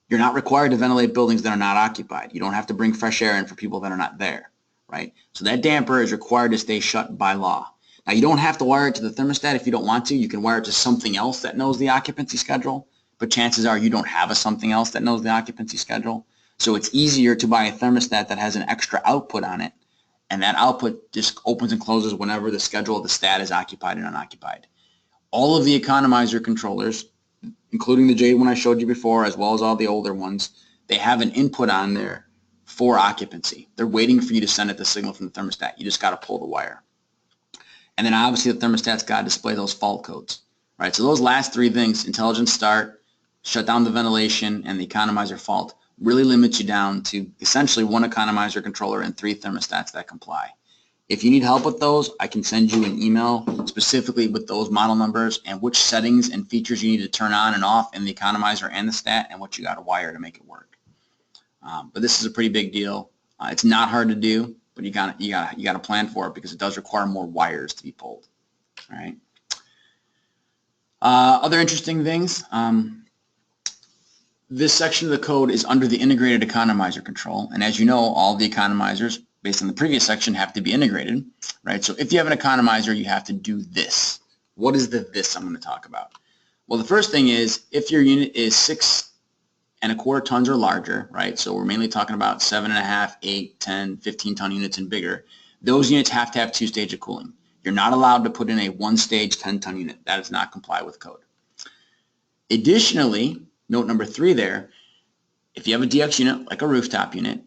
You're not required to ventilate buildings that are not occupied. You don't have to bring fresh air in for people that are not there, right? So that damper is required to stay shut by law. Now, you don't have to wire it to the thermostat if you don't want to. You can wire it to something else that knows the occupancy schedule, but chances are you don't have a something else that knows the occupancy schedule. So it's easier to buy a thermostat that has an extra output on it, and that output just opens and closes whenever the schedule of the stat is occupied and unoccupied. All of the economizer controllers, including the Jade one I showed you before, as well as all the older ones, they have an input on there for occupancy. They're waiting for you to send it the signal from the thermostat. You just got to pull the wire. And then obviously the thermostat's got to display those fault codes, right? So those last 3 things, intelligent start, shut down the ventilation, and the economizer fault, really limits you down to essentially 1 economizer controller and 3 thermostats that comply. If you need help with those, I can send you an email specifically with those model numbers and which settings and features you need to turn on and off in the economizer and the stat, and what you got to wire to make it work. But this is a pretty big deal. It's not hard to do, but you got to plan for it because it does require more wires to be pulled. All right. Other interesting things. This section of the code is under the integrated economizer control, and as you know, all the economizers, based on the previous section, have to be integrated, right? So if you have an economizer, you have to do this. What is the this I'm going to talk about? Well, the first thing is if your unit is 6 1/4 tons or larger, right? So we're mainly talking about 7.5, 8, 10, 15 ton units and bigger. Those units have to have 2 stages of cooling. You're not allowed to put in a 1-stage 10-ton unit. That does not comply with code. Additionally, note number 3 there, if you have a DX unit, like a rooftop unit,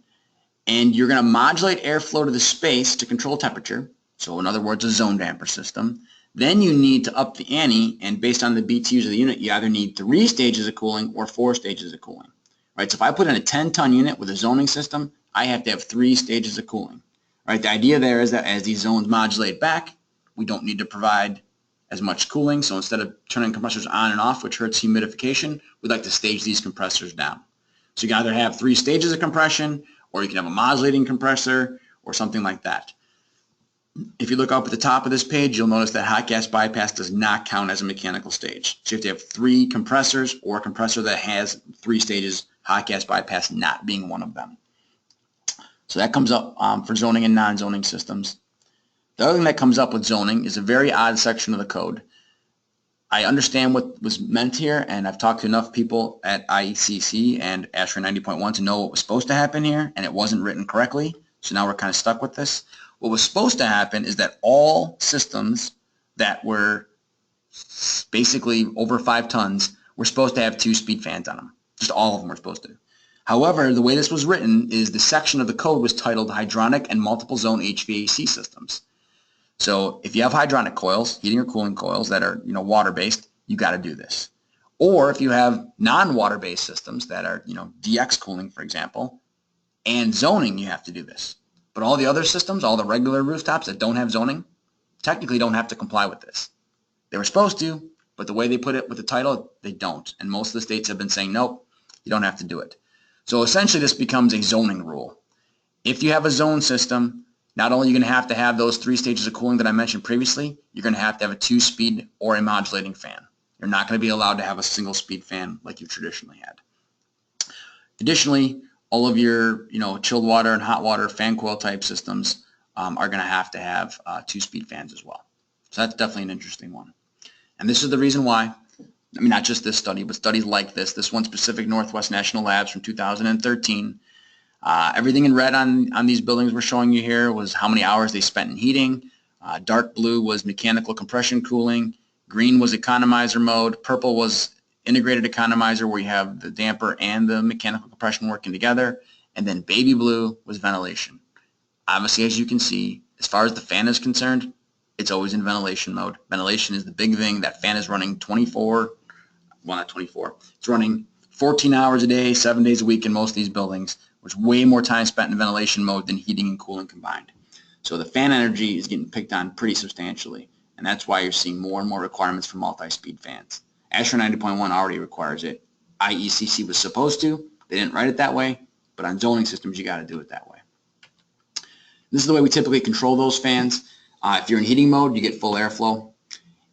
and you're going to modulate airflow to the space to control temperature, so in other words, a zone damper system, then you need to up the ante, and based on the BTUs of the unit, you either need 3 stages of cooling or 4 stages of cooling. Right? So if I put in a 10-ton unit with a zoning system, I have to have 3 stages of cooling. Right? The idea there is that as these zones modulate back, we don't need to provide as much cooling. So instead of turning compressors on and off, which hurts humidification, we'd like to stage these compressors down. So you can either have 3 stages of compression, or you can have a modulating compressor, or something like that. If you look up at the top of this page, you'll notice that hot gas bypass does not count as a mechanical stage. So you have to have 3 compressors, or a compressor that has 3 stages, hot gas bypass not being one of them. So that comes up for zoning and non-zoning systems. The other thing that comes up with zoning is a very odd section of the code. I understand what was meant here, and I've talked to enough people at IECC and ASHRAE 90.1 to know what was supposed to happen here, and it wasn't written correctly, so now we're kind of stuck with this. What was supposed to happen is that all systems that were basically over 5 tons were supposed to have 2 speed fans on them. Just all of them were supposed to. However, the way this was written is the section of the code was titled Hydronic and Multiple Zone HVAC Systems. So if you have hydronic coils, heating or cooling coils that are water-based, you got to do this. Or if you have non-water-based systems that are DX cooling, for example, and zoning, you have to do this. But all the other systems, all the regular rooftops that don't have zoning, technically don't have to comply with this. They were supposed to, but the way they put it with the title, they don't. And most of the states have been saying, nope, you don't have to do it. So essentially this becomes a zoning rule. If you have a zone system, not only are you going to have those 3 stages of cooling that I mentioned previously, you're going to have a 2-speed or a modulating fan. You're not going to be allowed to have a single speed fan like you've traditionally had. Additionally, all of your chilled water and hot water fan coil type systems are going to have 2-speed fans as well. So that's definitely an interesting one. And this is the reason why, I mean, not just this study, but studies like this. This one, Pacific Northwest National Labs from 2013. Everything in red on these buildings we're showing you here was how many hours they spent in heating. Dark blue was mechanical compression cooling. Green was economizer mode. Purple was integrated economizer, where you have the damper and the mechanical compression working together. And then baby blue was ventilation. Obviously, as you can see, as far as the fan is concerned, it's always in ventilation mode. Ventilation is the big thing. That fan is running 24, well, not 24. It's running 14 hours a day, 7 days a week in most of these buildings. There's way more time spent in ventilation mode than heating and cooling combined. So the fan energy is getting picked on pretty substantially, and that's why you're seeing more and more requirements for multi-speed fans. ASHRAE 90.1 already requires it. IECC was supposed to. They didn't write it that way, but on zoning systems, you got to do it that way. This is the way we typically control those fans. If you're in heating mode, you get full airflow.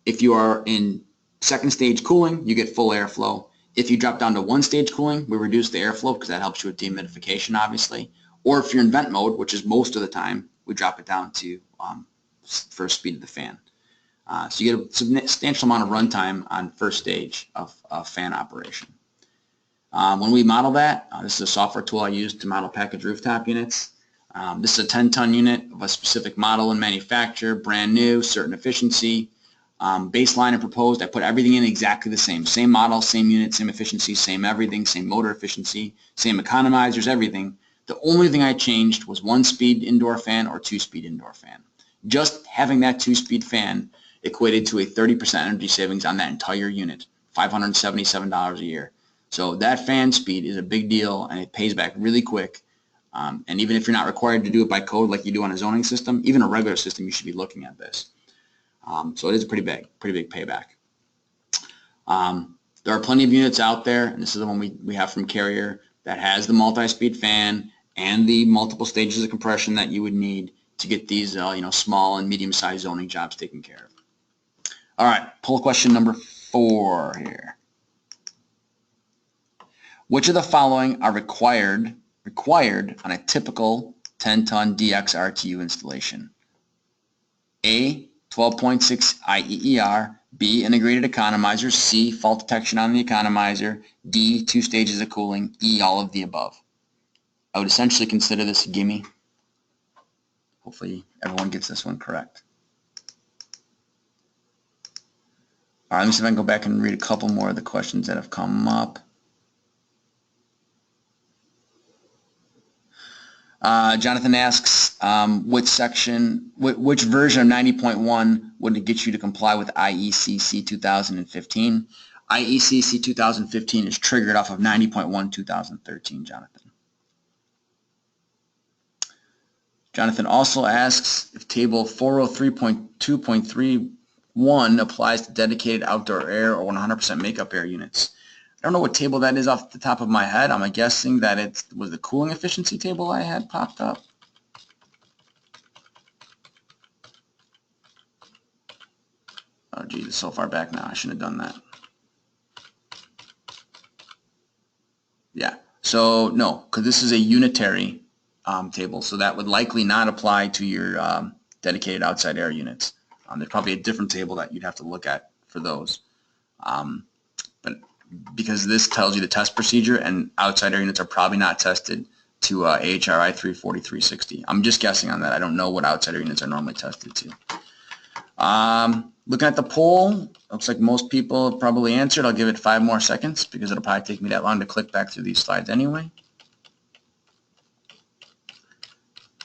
If you are in second stage cooling, you get full airflow. If you drop down to 1-stage cooling, we reduce the airflow because that helps you with dehumidification, obviously. Or if you're in vent mode, which is most of the time, we drop it down to first speed of the fan. So you get a substantial amount of runtime on first stage of fan operation. When we model that, this is a software tool I use to model package rooftop units. This is a 10-ton unit of a specific model and manufacture, brand new, certain efficiency. Baseline and proposed, I put everything in exactly the same. Same model, same unit, same efficiency, same everything, same motor efficiency, same economizers, everything. The only thing I changed was 1-speed indoor fan or 2-speed indoor fan. Just having that 2-speed fan equated to a 30% energy savings on that entire unit, $577 a year. So that fan speed is a big deal, and it pays back really quick. And even if you're not required to do it by code like you do on a zoning system, even a regular system, you should be looking at this. So it is a pretty big payback. There are plenty of units out there, and this is the one we have from Carrier, that has the multi-speed fan and the multiple stages of compression that you would need to get these small and medium-sized zoning jobs taken care of. All right, poll question number 4 here. Which of the following are required on a typical 10-ton DX RTU installation? A, 12.6 IEER, B, integrated economizer, C, fault detection on the economizer, D, 2 stages of cooling, E, all of the above. I would essentially consider this a gimme. Hopefully everyone gets this one correct. All right, let me see if I can go back and read a couple more of the questions that have come up. Jonathan asks, which version of 90.1 would it get you to comply with IECC 2015? IECC 2015 is triggered off of 90.1 2013, Jonathan. Jonathan also asks if table 403.2.3 1 applies to dedicated outdoor air or 100% makeup air units. I don't know what table that is off the top of my head. I'm guessing that it was the cooling efficiency table I had popped up. Oh geez, it's so far back now. I shouldn't have done that. Yeah, so no, because this is a unitary table, so that would likely not apply to your dedicated outside air units. There's probably a different table that you'd have to look at for those. But because this tells you the test procedure, and outside air units are probably not tested to AHRI 340-360. I'm just guessing on that. I don't know what outside air units are normally tested to. Looking at the poll, looks like most people have probably answered. I'll give it 5 more seconds because it'll probably take me that long to click back through these slides anyway.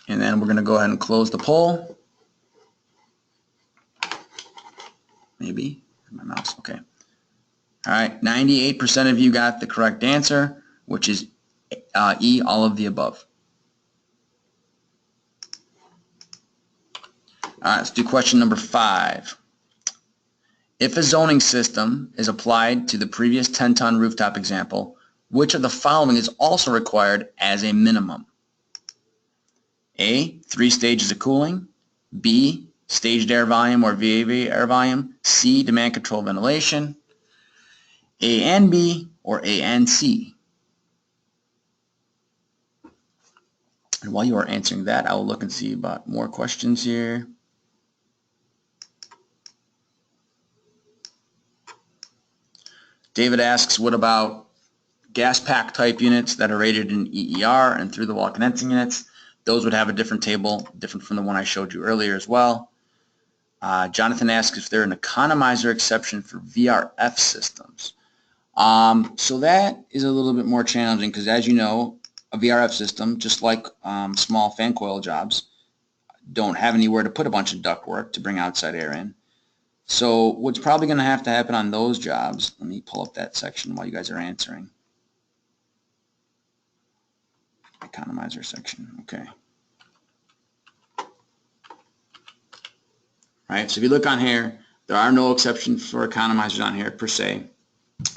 And then we're going to go ahead and close the poll. Maybe. My mouse. Okay. All right. 98% of you got the correct answer, which is E, all of the above. All right. Let's do question number 5. If a zoning system is applied to the previous 10-ton rooftop example, which of the following is also required as a minimum? A, 3 stages of cooling. B, staged air volume or VAV air volume. C, demand control ventilation. A and B or A and C. And while you are answering that, I will look and see about more questions here. David asks, what about gas pack type units that are rated in EER and through the wall condensing units? Those would have a different table, different from the one I showed you earlier as well. Jonathan asks if there's an economizer exception for VRF systems. So that is a little bit more challenging because, as you know, a VRF system, just like small fan coil jobs, don't have anywhere to put a bunch of ductwork to bring outside air in. So what's probably going to have to happen on those jobs, let me pull up that section while you guys are answering. Economizer section, okay. Right, so if you look on here, there are no exceptions for economizers on here per se.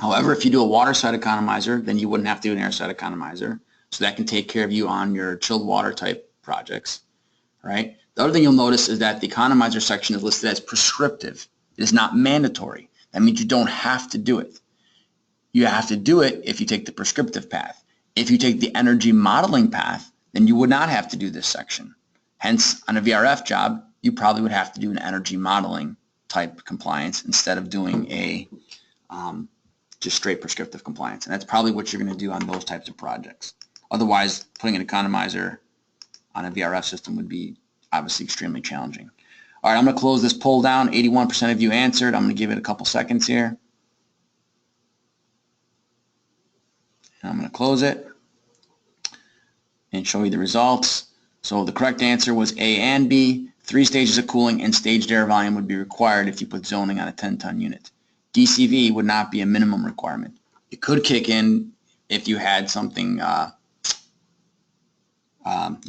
However, if you do a water side economizer, then you wouldn't have to do an air side economizer. So that can take care of you on your chilled water type projects, right? The other thing you'll notice is that the economizer section is listed as prescriptive. It is not mandatory. That means you don't have to do it. You have to do it if you take the prescriptive path. If you take the energy modeling path, then you would not have to do this section. Hence, on a VRF job, you probably would have to do an energy modeling type compliance instead of doing a just straight prescriptive compliance. And that's probably what you're going to do on those types of projects. Otherwise, putting an economizer on a VRF system would be obviously extremely challenging. All right, I'm going to close this poll down. 81% of you answered. I'm going to give it a couple seconds here. And I'm going to close it and show you the results. So the correct answer was A and B. 3 stages of cooling and staged air volume would be required if you put zoning on a 10-ton unit. DCV would not be a minimum requirement. It could kick in if you had something, you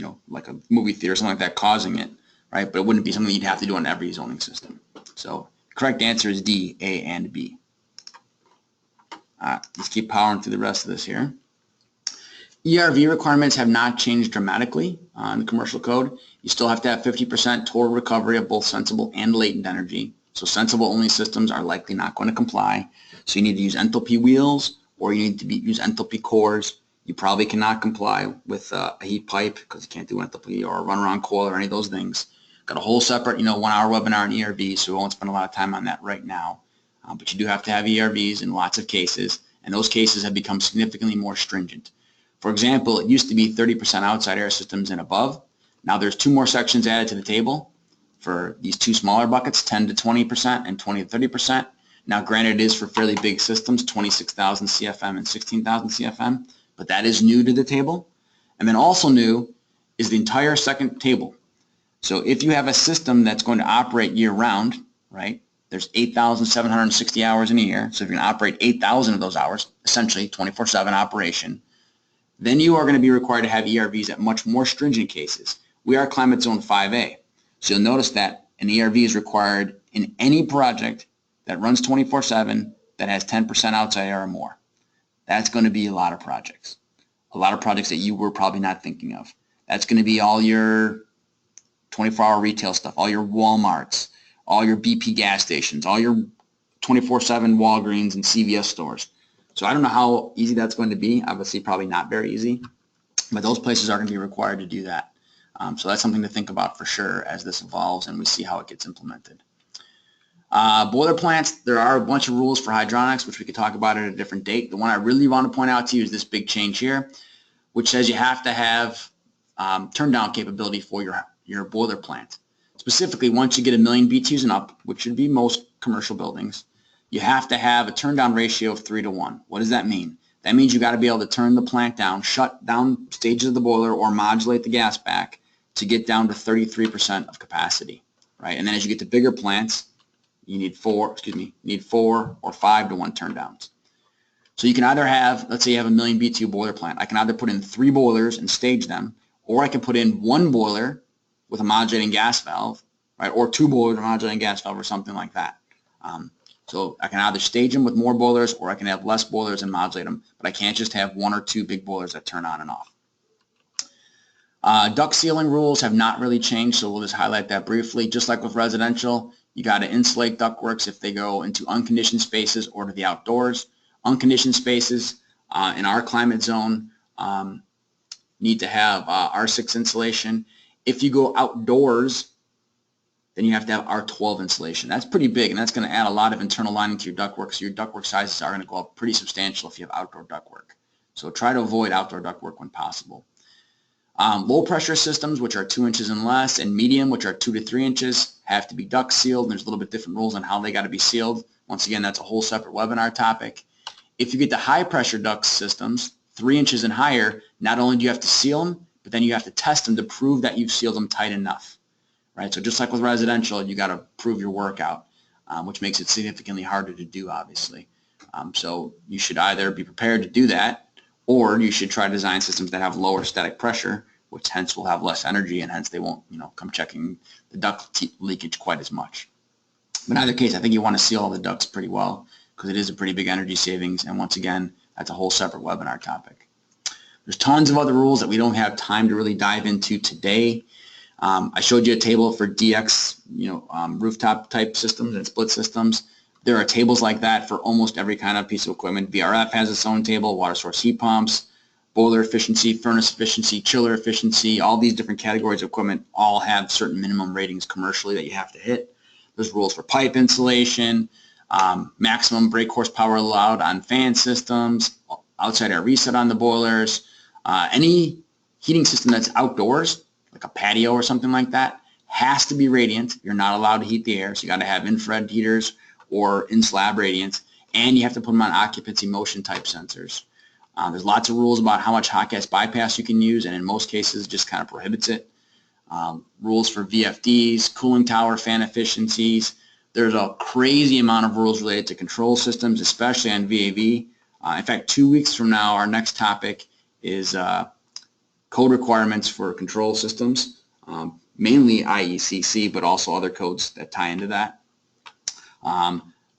know, like a movie theater, something like that causing it, right? But it wouldn't be something you'd have to do on every zoning system. So the correct answer is D, A and B. Let's keep powering through the rest of this here. ERV requirements have not changed dramatically on the commercial code. You still have to have 50% total recovery of both sensible and latent energy. So sensible only systems are likely not going to comply. So you need to use enthalpy wheels or you need to use enthalpy cores. You probably cannot comply with a heat pipe because you can't do enthalpy or a runaround coil or any of those things. Got a whole separate, 1-hour webinar on ERV, so we won't spend a lot of time on that right now. But you do have to have ERVs in lots of cases, and those cases have become significantly more stringent. For example, it used to be 30% outside air systems and above. Now there's 2 more sections added to the table for these 2 smaller buckets, 10 to 20% and 20 to 30%. Now granted, it is for fairly big systems, 26,000 CFM and 16,000 CFM, but that is new to the table. And then also new is the entire second table. So if you have a system that's going to operate year-round, right, there's 8,760 hours in a year. So if you're going to operate 8,000 of those hours, essentially 24/7 operation, then you are going to be required to have ERVs at much more stringent cases. We are climate zone 5A. So you'll notice that an ERV is required in any project that runs 24/7 that has 10% outside air or more. That's going to be a lot of projects. A lot of projects that you were probably not thinking of. That's going to be all your 24-hour retail stuff, all your Walmarts, all your BP gas stations, all your 24/7 Walgreens and CVS stores. So I don't know how easy that's going to be. Obviously, probably not very easy, but those places are going to be required to do that. So that's something to think about for sure as this evolves and we see how it gets implemented. Boiler plants, there are a bunch of rules for hydronics, which we could talk about at a different date. The one I really want to point out to you is this big change here, which says you have to have turn down capability for your boiler plant. Specifically, once you get 1 million BTUs and up, which should be most commercial buildings, you have to have a turn down ratio of 3:1. What does that mean? That means you got to be able to turn the plant down, shut down stages of the boiler, or modulate the gas back to get down to 33% of capacity, right? And then as you get to bigger plants, you need 4 or 5-to-1 turn downs. So you can either have, let's say you have a 1 million BTU boiler plant. I can either put in 3 boilers and stage them, or I can put in 1 boiler with a modulating gas valve, right? Or 2 boilers with a modulating gas valve or something like that. So I can either stage them with more boilers or I can have less boilers and modulate them, but I can't just have 1 or 2 big boilers that turn on and off. Duct sealing rules have not really changed, so we'll just highlight that briefly. Just like with residential, you got to insulate ductworks if they go into unconditioned spaces or to the outdoors. Unconditioned spaces in our climate zone need to have R6 insulation. If you go outdoors, then you have to have R12 insulation. That's pretty big, and that's going to add a lot of internal lining to your ductwork, so your ductwork sizes are going to go up pretty substantial if you have outdoor ductwork. So try to avoid outdoor ductwork when possible. Low pressure systems, which are 2 inches and less, and medium, which are 2 to 3 inches, have to be duct sealed, and there's a little bit different rules on how they got to be sealed. Once again, that's a whole separate webinar topic. If you get the high pressure duct systems, 3 inches and higher, not only do you have to seal them, but then you have to test them to prove that you've sealed them tight enough. Right? So just like with residential, you got to prove your work out, which makes it significantly harder to do, obviously. So you should either be prepared to do that, or you should try to design systems that have lower static pressure, which hence will have less energy, and hence they won't, come checking the duct leakage quite as much. But in either case, I think you want to seal all the ducts pretty well because it is a pretty big energy savings, and once again, that's a whole separate webinar topic. There's tons of other rules that we don't have time to really dive into today. I showed you a table for DX, rooftop type systems and split systems. There are tables like that for almost every kind of piece of equipment. VRF has its own table, water source heat pumps, boiler efficiency, furnace efficiency, chiller efficiency, all these different categories of equipment all have certain minimum ratings commercially that you have to hit. There's rules for pipe insulation, maximum brake horsepower allowed on fan systems, outside air reset on the boilers. Any heating system that's outdoors, like a patio or something like that, has to be radiant. You're not allowed to heat the air, so you got to have infrared heaters or in-slab radiant, and you have to put them on occupancy motion type sensors. There's lots of rules about how much hot gas bypass you can use, and in most cases just kind of prohibits it. Rules for VFDs, cooling tower fan efficiencies. There's a crazy amount of rules related to control systems, especially on VAV. In fact, 2 weeks from now, our next topic is code requirements for control systems, mainly IECC, but also other codes that tie into that.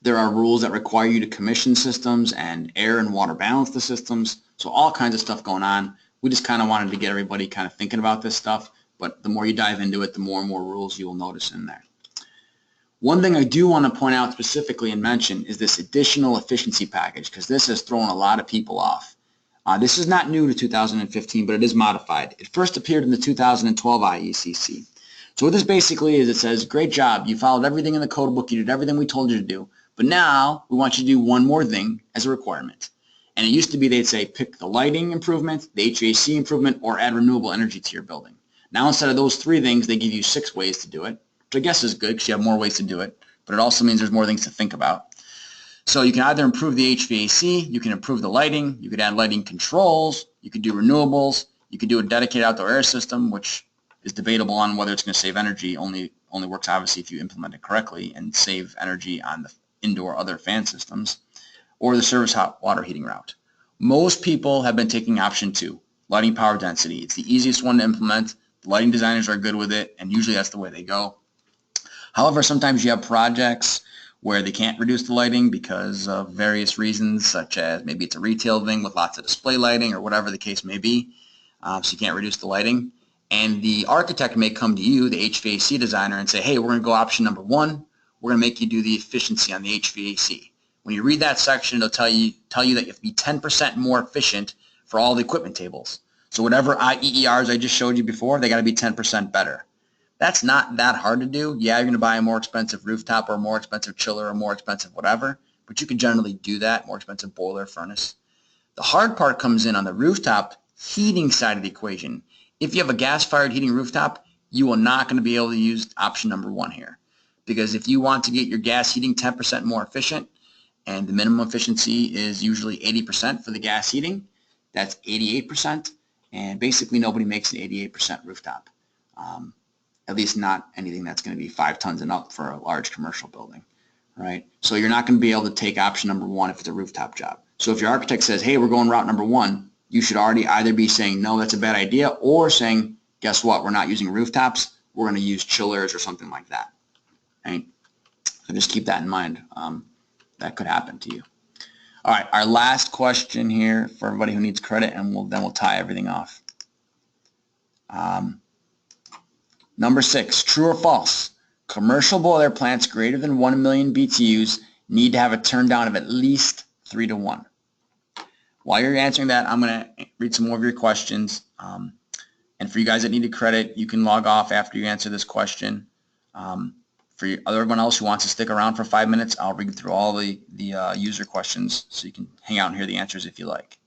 There are rules that require you to commission systems and air and water balance the systems, so all kinds of stuff going on. We just kind of wanted to get everybody kind of thinking about this stuff, but the more you dive into it, the more and more rules you will notice in there. One thing I do want to point out specifically and mention is this additional efficiency package, because this has thrown a lot of people off. This is not new to 2015, but it is modified. It first appeared in the 2012 IECC. So what this basically is, it says, great job, you followed everything in the code book, you did everything we told you to do, but now we want you to do one more thing as a requirement. And it used to be they'd say pick the lighting improvement, the HVAC improvement, or add renewable energy to your building. Now instead of those 3 things, they give you 6 ways to do it, which I guess is good because you have more ways to do it, but it also means there's more things to think about. So you can either improve the HVAC, you can improve the lighting, you could add lighting controls, you could do renewables, you could do a dedicated outdoor air system, which is debatable on whether it's going to save energy. Only works obviously if you implement it correctly and save energy on the indoor other fan systems, or the service hot water heating route. Most people have been taking option 2, lighting power density. It's the easiest one to implement. The lighting designers are good with it, and usually that's the way they go. However, sometimes you have projects where they can't reduce the lighting because of various reasons, such as maybe it's a retail thing with lots of display lighting or whatever the case may be, so you can't reduce the lighting. And the architect may come to you, the HVAC designer, and say, hey, we're going to go option number 1. We're going to make you do the efficiency on the HVAC. When you read that section, it'll tell you that you have to be 10% more efficient for all the equipment tables. So whatever IEERs I just showed you before, they got to be 10% better. That's not that hard to do. Yeah, you're going to buy a more expensive rooftop or a more expensive chiller or more expensive whatever, but you can generally do that, more expensive boiler, furnace. The hard part comes in on the rooftop heating side of the equation. If you have a gas-fired heating rooftop, you are not going to be able to use option number 1 here. Because if you want to get your gas heating 10% more efficient, and the minimum efficiency is usually 80% for the gas heating, that's 88%, and basically nobody makes an 88% rooftop. At least not anything that's going to be 5 tons and up for a large commercial building, right? So you're not going to be able to take option number 1 if it's a rooftop job. So if your architect says, hey, we're going route number 1, you should already either be saying, no, that's a bad idea, or saying, guess what, we're not using rooftops, we're going to use chillers or something like that, right? So just keep that in mind. That could happen to you. All right, our last question here for everybody who needs credit, and then we'll tie everything off. Number 6, true or false? Commercial boiler plants greater than 1 million BTUs need to have a turn down of at least 3 to 1. While you're answering that, I'm going to read some more of your questions. And for you guys that needed credit, you can log off after you answer this question. For everyone else who wants to stick around for 5 minutes, I'll read through all the user questions so you can hang out and hear the answers if you like.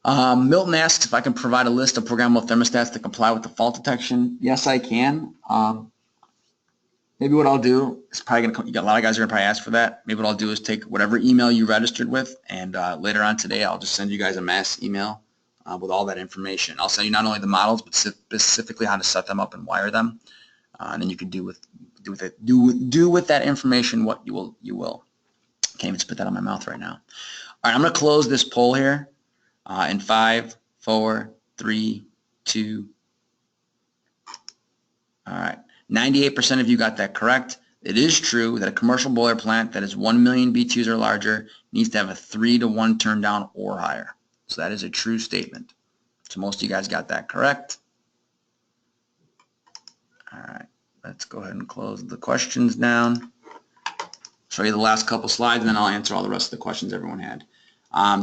Milton asks if I can provide a list of programmable thermostats that comply with the fault detection. Yes, I can. Maybe what I'll do is probably going to, you got a lot of guys are going to probably ask for that. Maybe what I'll do is take whatever email you registered with, and later on today, I'll just send you guys a mass email with all that information. I'll send you not only the models, but specifically how to set them up and wire them. And then you can do with that information what you will. Can't even spit that out of my mouth right now. All right, I'm going to close this poll here. In 5, 4, 3, 2. All right. 98% of you got that correct. It is true that a commercial boiler plant that is 1 million BTUs or larger needs to have a 3 to 1 turn down or higher. So that is a true statement. So most of you guys got that correct. All right. Let's go ahead and close the questions down. Show you the last couple slides, and then I'll answer all the rest of the questions everyone had.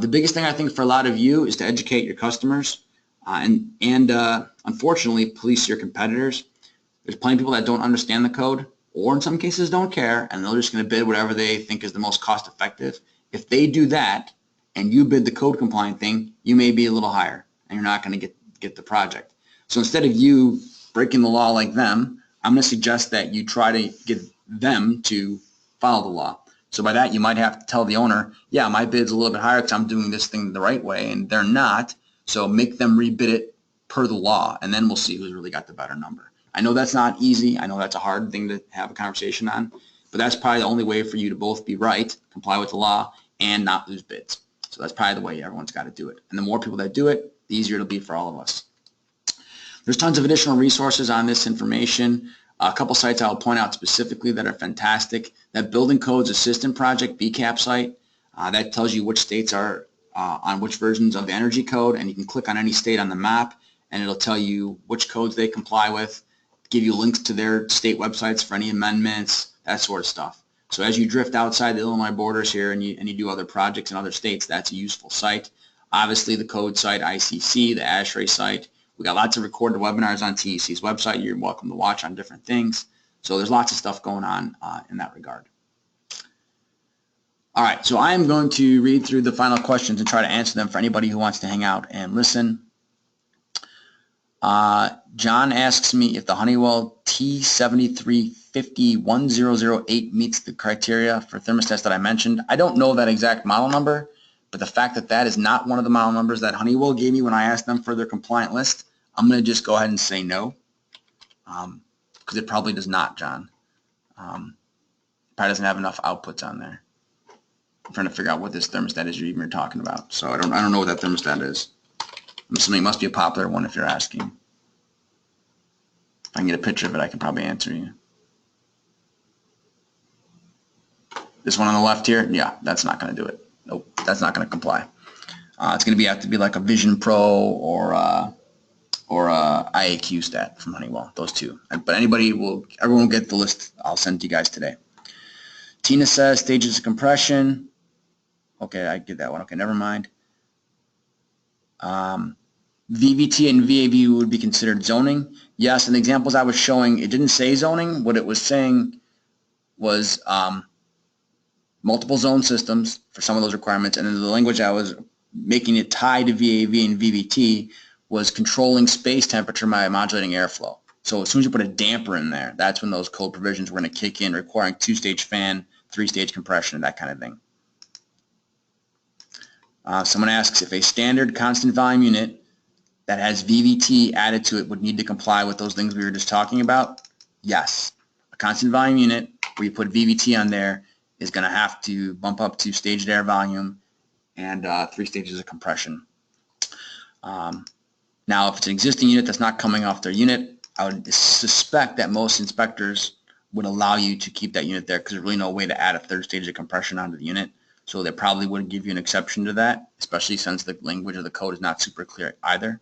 The biggest thing I think for a lot of you is to educate your customers and unfortunately police your competitors. There's plenty of people that don't understand the code, or in some cases don't care, and they're just going to bid whatever they think is the most cost effective. If they do that and you bid the code compliant thing, you may be a little higher and you're not going to get the project. So instead of you breaking the law like them, I'm going to suggest that you try to get them to follow the law. So by that, you might have to tell the owner, yeah, my bid's a little bit higher because I'm doing this thing the right way, and they're not. So make them rebid it per the law, and then we'll see who's really got the better number. I know that's not easy. I know that's a hard thing to have a conversation on, but that's probably the only way for you to both be right, comply with the law, and not lose bids. So that's probably the way everyone's got to do it. And the more people that do it, the easier it'll be for all of us. There's tons of additional resources on this information. A couple sites I'll point out specifically that are fantastic. That Building Codes Assistant Project, BCAP site, that tells you which states are on which versions of the energy code, and you can click on any state on the map, and it'll tell you which codes they comply with, give you links to their state websites for any amendments, that sort of stuff. So as you drift outside the Illinois borders here and you do other projects in other states, that's a useful site. Obviously the code site, IECC, the ASHRAE site. We got lots of recorded webinars on TEC's website. You're welcome to watch on different things. So there's lots of stuff going on in that regard. All right, so I am going to read through the final questions and try to answer them for anybody who wants to hang out and listen. John asks me if the Honeywell T73501008 meets the criteria for thermostats that I mentioned. I don't know that exact model number, but the fact that that is not one of the model numbers that Honeywell gave me when I asked them for their compliant list, I'm going to just go ahead and say no, because it probably does not, John. Probably doesn't have enough outputs on there. I'm trying to figure out what this thermostat is you're talking about. So I don't know what that thermostat is. I'm assuming it must be a popular one if you're asking. If I can get a picture of it, I can probably answer you. This one on the left here, yeah, that's not going to do it. Nope, that's not going to comply. It's going to have to be like a Vision Pro or a IAQ stat from Honeywell, those two. But everyone will get the list I'll send to you guys today. Tina says stages of compression. Okay, I get that one. Okay, never mind. VVT and VAV would be considered zoning. Yes, and the examples I was showing, it didn't say zoning. What it was saying was multiple zone systems for some of those requirements, and then the language I was making it tie to VAV and VVT was controlling space temperature by modulating airflow. So as soon as you put a damper in there, that's when those code provisions were going to kick in, requiring 2-stage fan, 3-stage compression, and that kind of thing. Someone asks if a standard constant volume unit that has VVT added to it would need to comply with those things we were just talking about. Yes. A constant volume unit where you put VVT on there is going to have to bump up to staged air volume and 3 stages of compression. Now, if it's an existing unit that's not coming off their unit, I would suspect that most inspectors would allow you to keep that unit there because there's really no way to add a 3rd stage of compression onto the unit. So they probably wouldn't give you an exception to that, especially since the language of the code is not super clear either.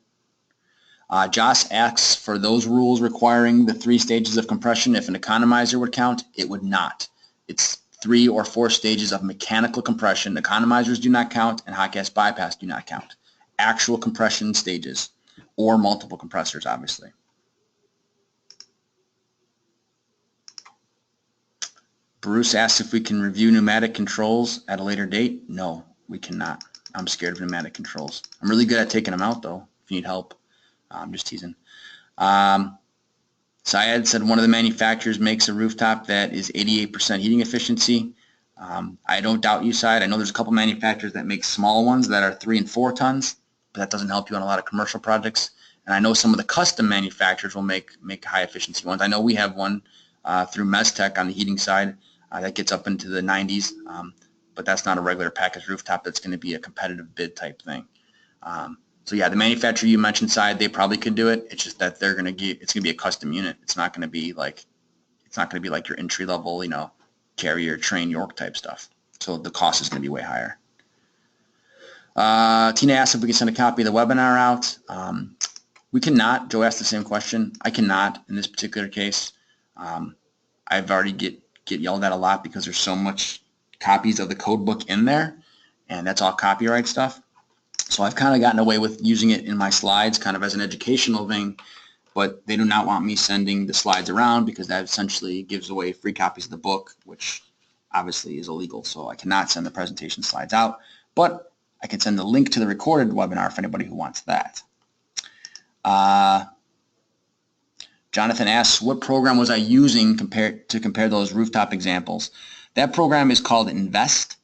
Josh asks for those rules requiring the 3 stages of compression. If an economizer would count, it would not. It's 3 or 4 stages of mechanical compression. Economizers do not count, and hot gas bypass do not count. Actual compression stages, or multiple compressors, obviously. Bruce asks if we can review pneumatic controls at a later date. No, we cannot. I'm scared of pneumatic controls. I'm really good at taking them out, though, if you need help. I'm just teasing. Syed said one of the manufacturers makes a rooftop that is 88% heating efficiency. I don't doubt you, Syed. I know there's a couple manufacturers that make small ones that are 3 and 4 tons, but that doesn't help you on a lot of commercial projects. And I know some of the custom manufacturers will make high efficiency ones. I know we have one through Mestech on the heating side that gets up into the 90s, but that's not a regular package rooftop. That's going to be a competitive bid type thing. So yeah, the manufacturer you mentioned, Side, they probably could do it. It's just that it's going to be a custom unit. It's not going to be like your entry level, Carrier, Train, York type stuff. So the cost is going to be way higher. Tina asked if we can send a copy of the webinar out. We cannot. Joe asked the same question. I cannot in this particular case. I've already get yelled at a lot because there's so much copies of the code book in there, and that's all copyright stuff. So I've kind of gotten away with using it in my slides kind of as an educational thing, but they do not want me sending the slides around because that essentially gives away free copies of the book, which obviously is illegal. So I cannot send the presentation slides out, but I can send the link to the recorded webinar for anybody who wants that. Jonathan asks, what program was I using to compare those rooftop examples? That program is called Invest.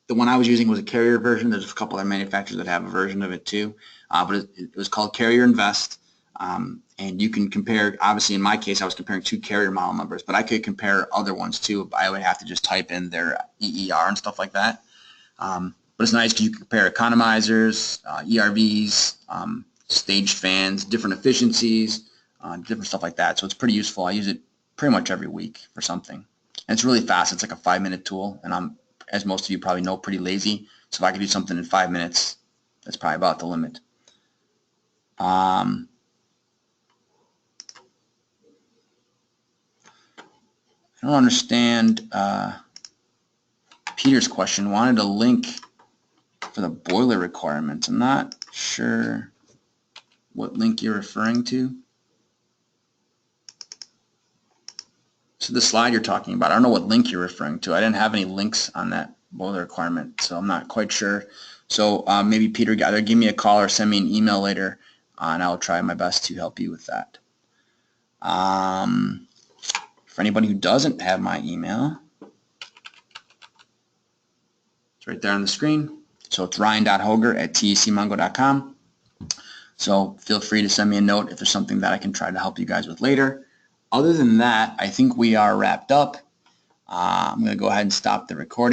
The one I was using was a Carrier version. There's a couple other manufacturers that have a version of it too, but it was called Carrier Invest. And you can compare, obviously in my case, I was comparing 2 Carrier model numbers, but I could compare other ones too. I would have to just type in their EER and stuff like that. But it's nice because you can compare economizers, ERVs, staged fans, different efficiencies, different stuff like that. So it's pretty useful. I use it pretty much every week for something. And it's really fast. It's like a 5-minute tool, and I'm, as most of you probably know, pretty lazy. So if I could do something in 5 minutes, that's probably about the limit. I don't understand Peter's question. Wanted a link for the boiler requirements. I'm not sure what link you're referring to. So the slide you're talking about, I don't know what link you're referring to. I didn't have any links on that boiler requirement, so I'm not quite sure. So maybe Peter, either give me a call or send me an email later, and I'll try my best to help you with that. For anybody who doesn't have my email, it's right there on the screen. So it's ryan.hoger@tecmongo.com. So feel free to send me a note if there's something that I can try to help you guys with later. Other than that, I think we are wrapped up. I'm going to go ahead and stop the recording.